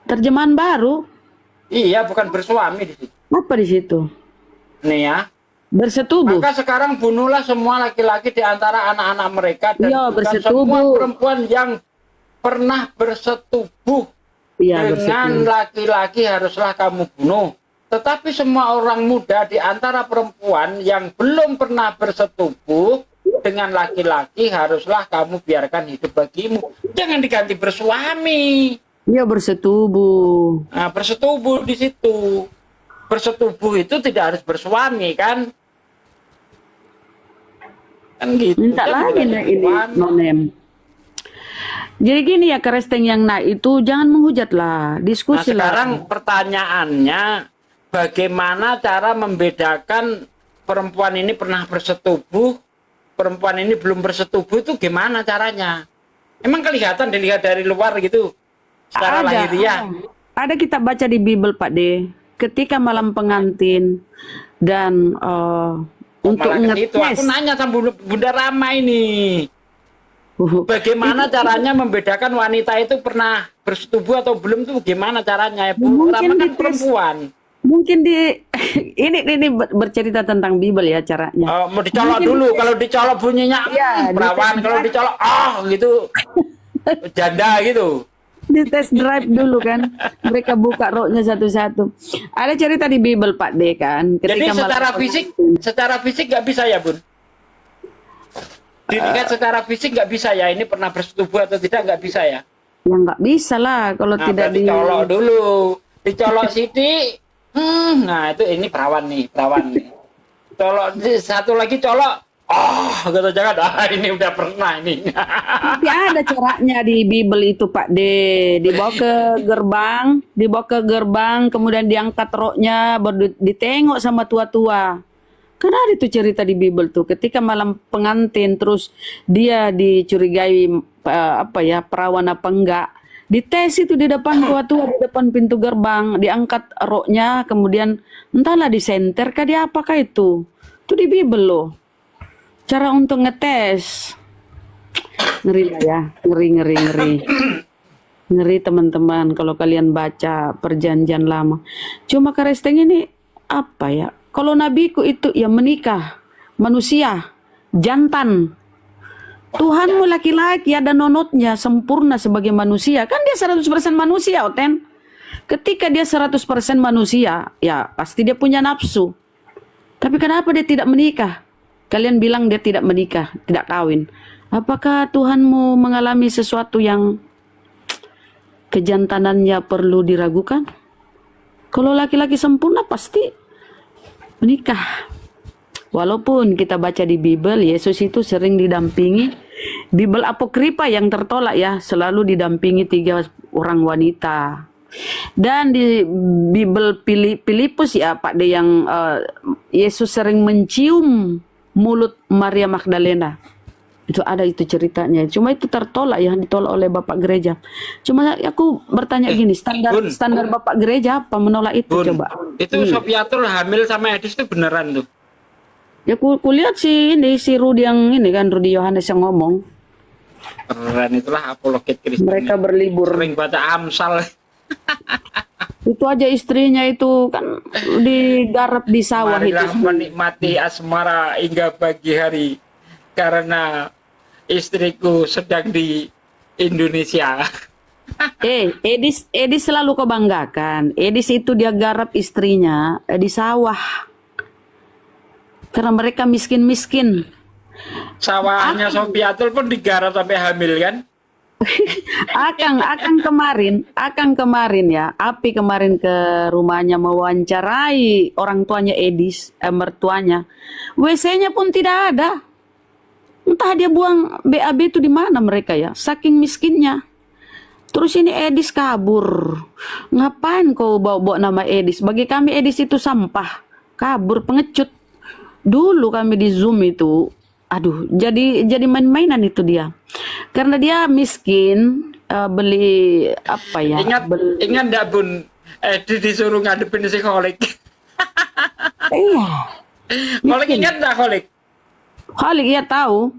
Terjemahan baru? Iya, bukan bersuami di situ. Apa di situ? Nih ya. Bersetubuh. Maka sekarang bunuhlah semua laki-laki di antara anak-anak mereka dan bersetubuh. semua perempuan yang pernah bersetubuh Iya, dengan bersetubuh. laki-laki haruslah kamu bunuh. Tetapi semua orang muda di antara perempuan yang belum pernah bersetubuh dengan laki-laki haruslah kamu biarkan hidup bagimu. Jangan diganti bersuami. Iya, bersetubuh. Nah, bersetubuh di situ. Bersetubuh itu tidak harus bersuami kan? Kan gitu. Minta Kan lagi bukan nah ini bersuami. nonem. Jadi gini ya keresteng yang naik itu jangan menghujat lah, Nah, diskusi lah. sekarang pertanyaannya, bagaimana cara membedakan perempuan ini pernah bersetubuh, perempuan ini belum bersetubuh itu gimana caranya? Emang kelihatan dilihat dari luar gitu, secara lahiriah? Ada kita baca di Bible Pak D, ketika malam pengantin dan untuk Malah ke situ. ngetes. Aku nanya sama Bunda Rama ini, bagaimana caranya membedakan wanita itu pernah bersetubuh atau belum tuh gimana caranya? Bu Mungkin Rama kan dites. perempuan. Mungkin di ini bercerita tentang Bible ya caranya. Mau dicolok Mungkin dulu, dites. kalau dicolok bunyinya Iya, perawan, dites kalau drive. dicolok gitu janda gitu. Di test drive dulu kan, mereka buka roknya satu-satu. Ada cerita di Bible Pak D kan, Jadi ketika malam secara fisik nggak bisa ya Bun? Dilihat secara fisik nggak bisa ya, ini pernah bersetubuh atau tidak nggak bisa ya? ya nggak bisa lah kalau Nah, tidak berarti colok dulu, dicolok Siti, nah itu ini perawan nih. Colok satu lagi colok, gitu jangan, ini udah pernah ini. Tapi ada caranya di Bible itu Pak D. Dibawa ke gerbang, kemudian diangkat roknya, baru ditengok sama tua-tua. Kan ada itu cerita di Bible tuh, ketika malam pengantin terus dia dicurigai perawan apa enggak. Dites itu di depan tua-tua, di depan pintu gerbang, diangkat roknya, kemudian entahlah disenter kah dia apakah itu. Itu di Bible loh. Cara untuk ngetes. Ngeri lah ya, ngeri. Ngeri teman-teman kalau kalian baca perjanjian lama. Cuma Karesteng ini apa ya? Kalau nabiku itu ya menikah, manusia, jantan. Tuhanmu laki-laki ada nonotnya, sempurna sebagai manusia. Kan dia 100% manusia, Oten. Ketika dia 100% manusia, ya pasti dia punya nafsu. Tapi kenapa dia tidak menikah? Kalian bilang dia tidak menikah, tidak kawin. Apakah Tuhanmu mengalami sesuatu yang kejantanannya perlu diragukan? Kalau laki-laki sempurna pasti menikah. Walaupun kita baca di Bible, Yesus itu sering didampingi. Bible apokrifa yang tertolak ya, selalu didampingi 3 orang wanita. Dan di Bible Filipus ya Pak D yang Yesus sering mencium mulut Maria Magdalena. Itu ada itu ceritanya. Cuma itu tertolak ya, ditolak oleh Bapak Gereja. Cuma aku bertanya gini, standar Bapak Gereja apa menolak itu coba? Itu Sofiatul hamil sama Edis itu beneran tuh? Ya kulihat sih ini si Rudi yang ini kan, Rudi Yohanes yang ngomong. Beneran, itulah apologet Kristen. Mereka berlibur. Sering baca Amsal. Itu aja istrinya itu kan digarap di sawah Marilah itu. menikmati asmara hingga pagi hari karena istriku sedang di Indonesia. Edis selalu kau banggakan. Edis itu dia garap istrinya di sawah. Karena mereka miskin-miskin. Sawahnya Sofiatul pun digarap sampai hamil kan? Akang kemarin ya, Api kemarin ke rumahnya mewawancarai orang tuanya Edis, mertuanya. WC-nya pun tidak ada. Entah dia buang BAB itu di mana mereka ya, saking miskinnya. Terus ini Edis kabur. Ngapain kau bawa-bawa nama Edis? Bagi kami Edis itu sampah, kabur, pengecut. Dulu kami di Zoom itu, aduh, jadi main-mainan itu dia. Karena dia miskin, beli apa ya? Ingat enggak Bun? Disuruh ngadepin si Kholik. Iya. Kholik ingat enggak Kholik? Kholik ya tahu.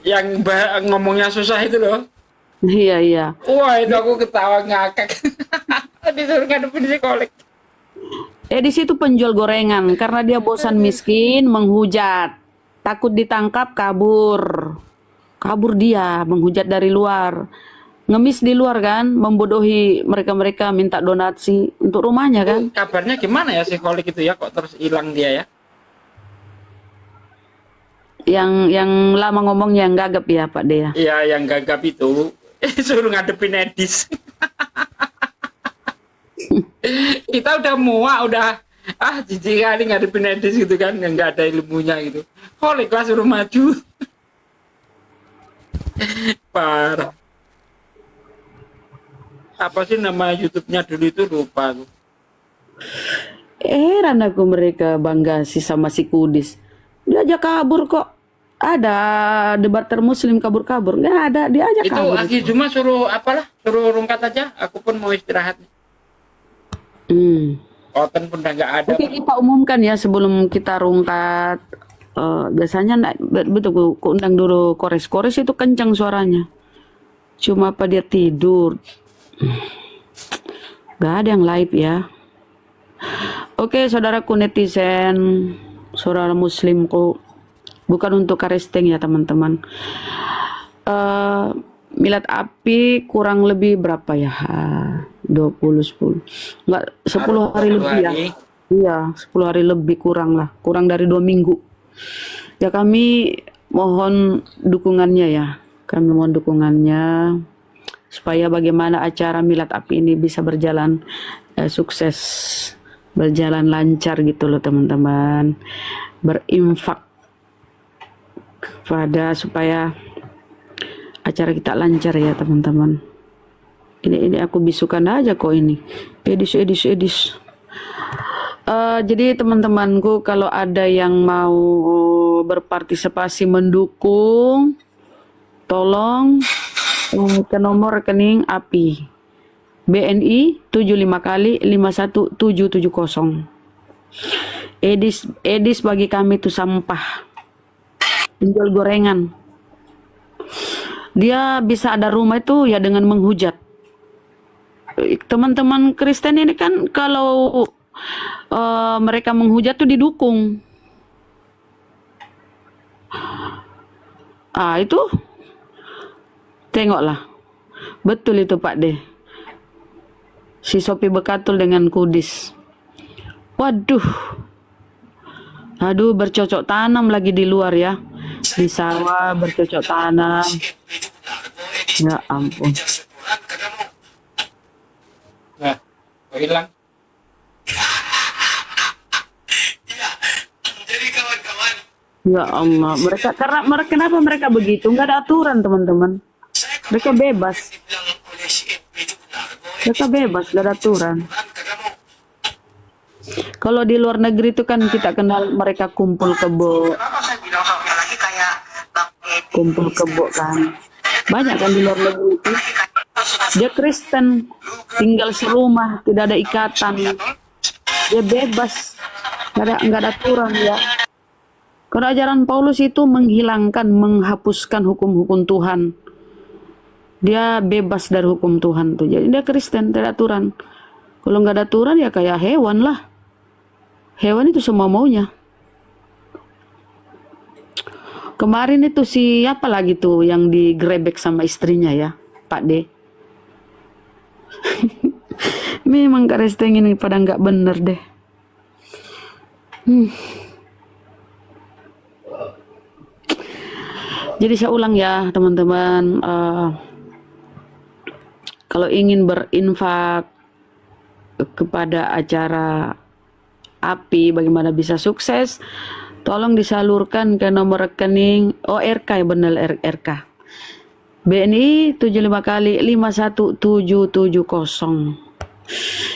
Yang ngomongnya susah itu loh. Iya. Wah, itu aku ketawa ngakak. Disuruh ngadepin si Kholik. Di situ penjual gorengan karena dia bosan miskin, menghujat, takut ditangkap, kabur dia menghujat dari luar. ngemis di luar kan, membodohi mereka-mereka minta donasi untuk rumahnya kan. Kabarnya gimana ya si Holik itu ya, kok terus hilang dia ya? Yang lama ngomongnya yang gagap ya Pak De ya. Iya, yang gagap itu suruh ngadepin Edis. Kita udah muak, udah jijik kali ngadepin Edis gitu kan, yang nggak ada ilmunya gitu. Holik lah suruh maju. Parah. Apa sih nama YouTube-nya dulu itu, lupa aku. Heran aku mereka bangga sih sama si Kudis. Dia aja kabur kok. Ada debater muslim kabur-kabur. Nggak ada, dia aja Itu kabur. Aki Juma suruh apalah, suruh rungkat aja. Aku pun mau istirahat. Oten pun udah nggak ada. Oke, kita umumkan ya sebelum kita rungkat. Biasanya betul ku undang dulu Kores itu kencang suaranya. Cuma apa dia tidur? Gak ada yang live ya. Oke, saudaraku netizen, saudara muslimku, bukan untuk karesteng ya teman-teman. Milad api kurang lebih berapa ya? 10 enggak 10 hari lebih ya. Iya, 10 hari lebih kurang lah, kurang dari 2 minggu. Ya kami mohon dukungannya ya. Kami mohon dukungannya supaya bagaimana acara milad api ini bisa berjalan sukses, berjalan lancar gitu loh teman-teman. Berinfak kepada supaya acara kita lancar ya teman-teman. Ini aku bisukan aja kok ini. Edis. Jadi teman-temanku, kalau ada yang mau berpartisipasi mendukung, tolong ke nomor rekening API BNI 75 kali 51770. Edis bagi kami itu sampah, penjual gorengan. Dia bisa ada rumah itu ya dengan menghujat. Teman-teman Kristen ini kan kalau mereka menghujat tuh didukung. Itu tengoklah, betul itu Pak De. Si Sopi Bekatul dengan Kudis. Waduh, aduh bercocok tanam lagi di luar ya, di sawah bercocok tanam. Ya ampun. Nah, hilang. Ya Allah, kenapa mereka begitu? Nggak ada aturan teman-teman. Mereka bebas. Nggak ada aturan. Kalau di luar negeri itu kan kita kenal mereka kumpul kebo kan. Banyak kan di luar negeri itu. Dia Kristen, tinggal serumah, tidak ada ikatan. Dia bebas, nggak ada aturan ya. Karena ajaran Paulus itu menghapuskan hukum-hukum Tuhan. Dia bebas dari hukum Tuhan tuh. Jadi dia Kristen, tidak ada aturan. Kalau nggak ada aturan ya kayak hewan lah. Hewan itu semua maunya. Kemarin itu siapa lagi tuh yang digrebek sama istrinya ya, Pak D. Memang Kristen ini pada nggak bener deh. Jadi saya ulang ya teman-teman, kalau ingin berinfak kepada acara API bagaimana bisa sukses, tolong disalurkan ke nomor rekening ORK ya, benar RK BNI 75 kali 51770.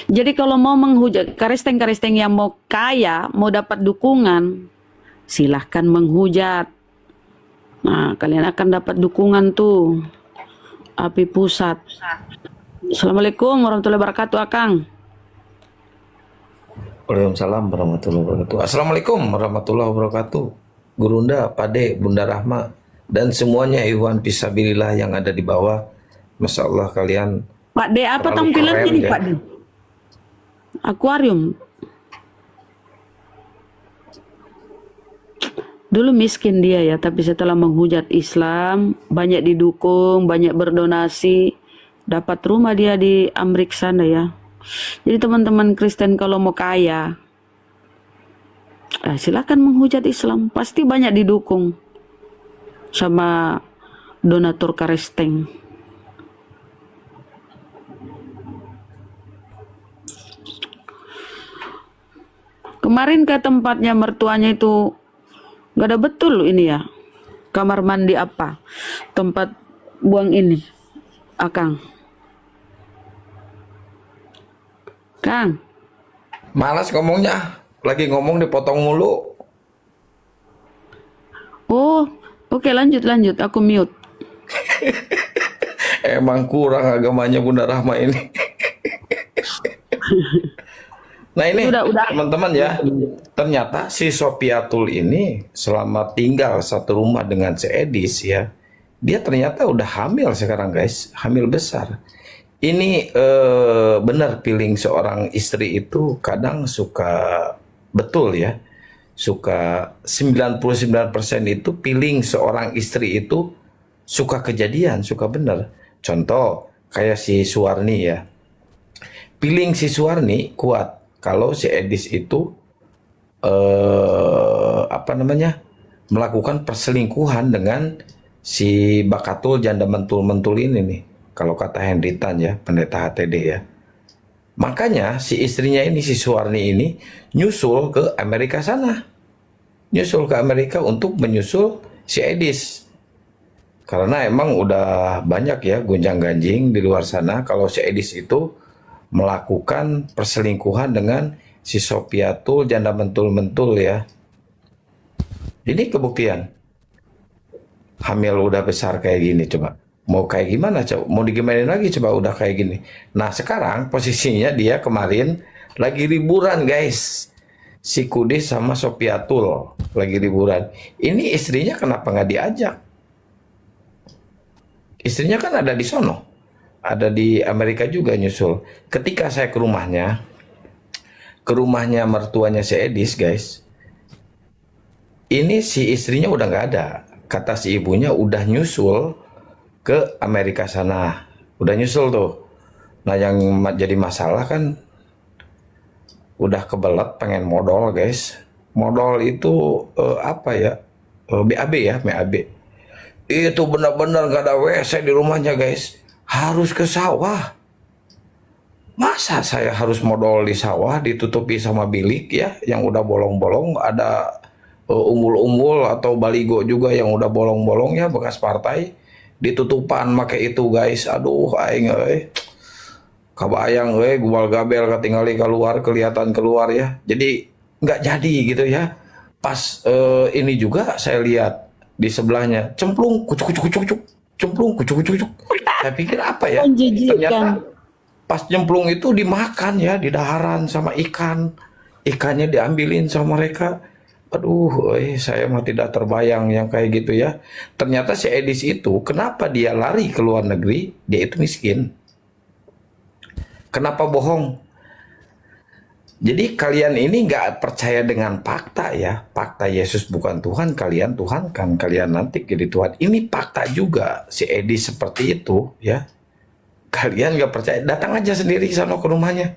Jadi kalau mau menghujat karesteng yang mau kaya, mau dapat dukungan, silahkan menghujat. Nah, kalian akan dapat dukungan tuh API pusat. Assalamualaikum warahmatullahi wabarakatuh, Akang. Waalaikumsalam warahmatullahi wabarakatuh. Assalamualaikum warahmatullahi wabarakatuh. Gurunda, Pade, Bunda Rahma, dan semuanya Ikhwan Fisabilillah yang ada di bawah. Masya Allah kalian. Pak D, apa tampilan ini ya? Pak D? Akuarium. Dulu miskin dia ya, tapi setelah menghujat Islam, banyak didukung, banyak berdonasi, dapat rumah dia di Amerika sana ya. Jadi teman-teman Kristen kalau mau kaya, silakan menghujat Islam, pasti banyak didukung sama donatur karesteng. Kemarin ke tempatnya mertuanya itu nggak ada betul ini ya, kamar mandi apa, tempat buang ini, Akang. Kang. Malas ngomongnya, lagi ngomong dipotong mulu. Oh, oke lanjut, aku mute. Emang kurang agamanya Bunda Rahma ini. Nah ini teman-teman ya, ternyata si Sopiatul ini selama tinggal satu rumah dengan si Edis ya, dia ternyata udah hamil sekarang guys, hamil besar. Ini benar feeling seorang istri itu kadang suka betul ya, suka 99% itu feeling seorang istri itu suka kejadian, suka benar. Contoh kayak si Suwarni ya, feeling si Suwarni kuat kalau si Edis itu melakukan perselingkuhan dengan si Bakatul janda mentul-mentul ini nih. Kalau kata Henry Tan ya, pendeta HTD ya. Makanya si istrinya ini, si Suwarni ini nyusul ke Amerika sana. Nyusul ke Amerika untuk menyusul si Edis. Karena emang udah banyak ya gonjang-ganjing di luar sana kalau si Edis itu melakukan perselingkuhan dengan si Sopiatul janda mentul-mentul ya. Ini kebuktian. Hamil udah besar kayak gini coba. Mau kayak gimana coba? Mau digimanain lagi coba udah kayak gini. Nah sekarang posisinya dia kemarin lagi liburan guys. Si Kudis sama Sopiatul lagi liburan. Ini istrinya kenapa nggak diajak? Istrinya kan ada di sono. Ada di Amerika juga nyusul. Ketika saya ke rumahnya mertuanya si Edis guys. Ini si istrinya udah nggak ada. Kata si ibunya udah nyusul ke Amerika sana, udah nyusul tuh. Nah yang jadi masalah kan udah kebelet pengen modal guys. Modal itu BAB ya, BAB. Itu benar-benar gak ada WC di rumahnya guys. Harus ke sawah. Masa saya harus modal di sawah ditutupi sama bilik ya, yang udah bolong-bolong, ada umbul-umbul atau baligo juga yang udah bolong-bolong ya bekas partai. Ditutupan pakai itu guys, aduh aing kabayang gubal gabel ketinggali keluar, kelihatan keluar ya, jadi nggak jadi gitu ya. Pas ini juga saya lihat di sebelahnya cemplung kucuk cemplung kucuk. Saya pikir apa ya, ternyata pas cemplung itu dimakan ya di daharan sama ikannya diambilin sama mereka. Aduh, saya mah tidak terbayang yang kayak gitu ya. Ternyata si Edis itu, kenapa dia lari ke luar negeri? Dia itu miskin. Kenapa bohong? Jadi kalian ini nggak percaya dengan fakta ya. Fakta Yesus bukan Tuhan, kalian Tuhan kan. Kalian nanti jadi Tuhan. Ini fakta juga, si Edis seperti itu ya. Kalian nggak percaya, datang aja sendiri sono ke rumahnya.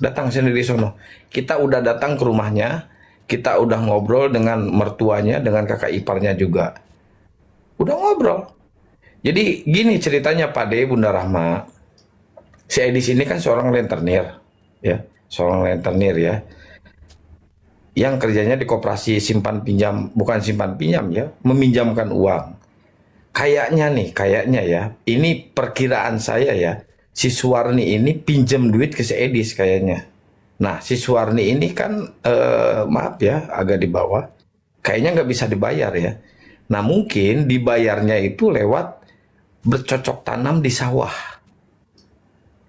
Datang sendiri sono. Kita udah datang ke rumahnya. Kita udah ngobrol dengan mertuanya, dengan kakak iparnya juga. Udah ngobrol. Jadi gini ceritanya Pak De, Bunda Rahma. Si Edis ini kan seorang rentenir. Ya, seorang rentenir ya. Yang kerjanya di koperasi simpan pinjam, bukan simpan pinjam ya, meminjamkan uang. Kayaknya ya, ini perkiraan saya ya, si Suwarni ini pinjam duit ke si Edis kayaknya. Nah, si Suwarni ini kan, maaf ya, agak di bawah. Kayaknya nggak bisa dibayar ya. Nah, mungkin dibayarnya itu lewat bercocok tanam di sawah.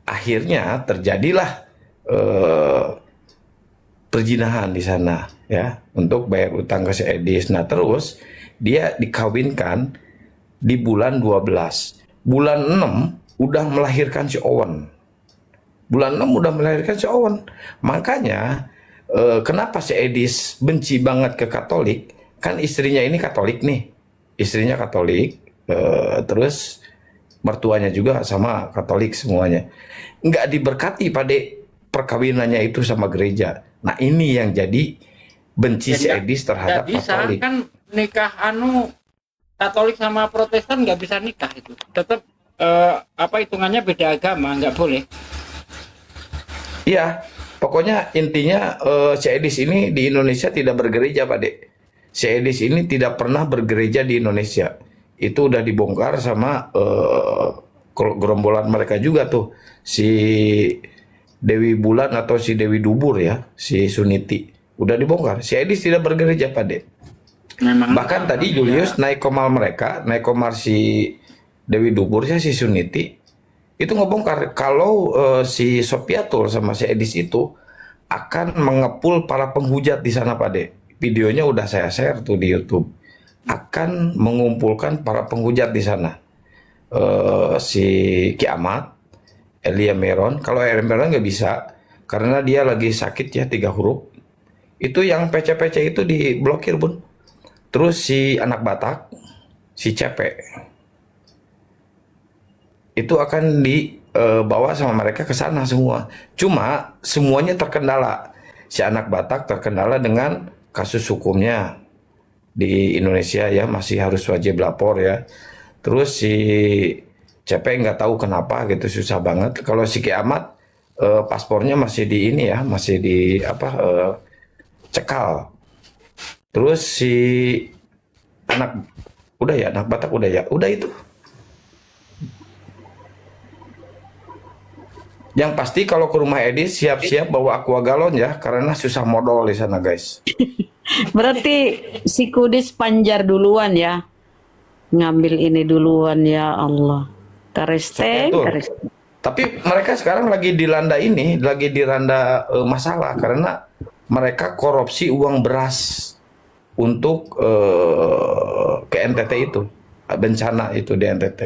Akhirnya terjadilah perjinahan di sana ya, untuk bayar utang ke si Edis. Nah, terus dia dikawinkan di bulan 12. Bulan 6 udah melahirkan si Owen. Bulan 6 udah melahirkan si Owen. Makanya kenapa si Edis benci banget ke Katolik? Kan istrinya ini Katolik nih. Istrinya Katolik. Terus mertuanya juga sama Katolik semuanya. Nggak diberkati pada perkawinannya itu sama gereja. Nah ini yang jadi benci si Edis terhadap nggak bisa Katolik. kan nikah Katolik sama Protestan nggak bisa nikah itu. Tetap apa hitungannya beda agama, nggak boleh. Iya, pokoknya intinya si Edis ini di Indonesia tidak bergereja, Pak Dek. Si Edis ini tidak pernah bergereja di Indonesia. Itu udah dibongkar sama gerombolan mereka juga tuh. Si Dewi Bulan atau si Dewi Dubur ya, si Suniti. Udah dibongkar. Si Edis tidak bergereja, Pak Dek. Bahkan tadi Julius naik komal mereka, naik komar si Dewi Dubur ya, si Suniti. Itu ngebongkar kalau si Sopiatul sama si Edis itu akan mengepul para penghujat di sana, Pak Dek. Videonya udah saya share tuh di YouTube. Akan mengumpulkan para penghujat di sana. Si Kiamat, Elia Meron. Kalau Elia Meron nggak bisa karena dia lagi sakit ya, 3 huruf. Itu yang PC-PC itu diblokir, Bun. Terus si anak Batak, si Cepe, itu akan dibawa sama mereka ke sana semua. Cuma semuanya terkendala. Si anak Batak terkendala dengan kasus hukumnya di Indonesia ya, masih harus wajib lapor ya. Terus si CP nggak tahu kenapa gitu, susah banget. Kalau si Kiamat paspornya masih di ini ya, masih di cekal. Terus si anak anak Batak udah ya, udah itu. Yang pasti kalau ke rumah Edis siap-siap bawa aqua galon ya, karena susah modal di sana guys. Berarti si Kudis panjar duluan ya, ngambil ini duluan ya Allah. Teresteng. Tapi mereka sekarang lagi dilanda masalah karena mereka korupsi uang beras untuk ke NTT itu, bencana itu di NTT.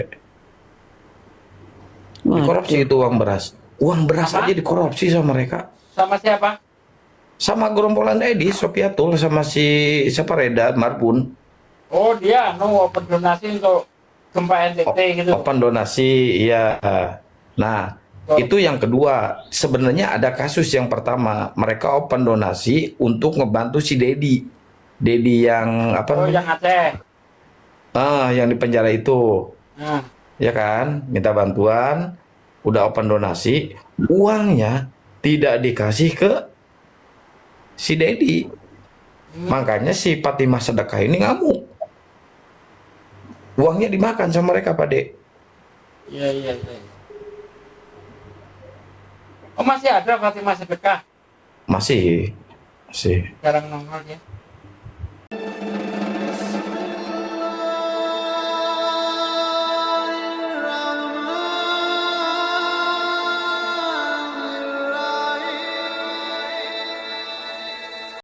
Dikorupsi itu uang beras. Uang beras aja dikorupsi sama mereka. Sama siapa? Sama gerombolan Edis, Sopiatul, sama si siapa Reda Marbun. Oh dia open donasi untuk gempa NTT gitu. Open donasi, iya. Nah, itu yang kedua. Sebenarnya ada kasus yang pertama, mereka open donasi untuk ngebantu si Dedi. Dedi yang apa? Oh yang Aceh. Yang di penjara itu. Ya kan, minta bantuan. Udah open donasi, uangnya tidak dikasih ke si Dedi. Makanya si Fatimah Sedekah ini ngamuk. Uangnya dimakan sama mereka, Pak Dek. Iya. Oh masih ada Fatimah Sedekah? Masih. Jarang nongol ya.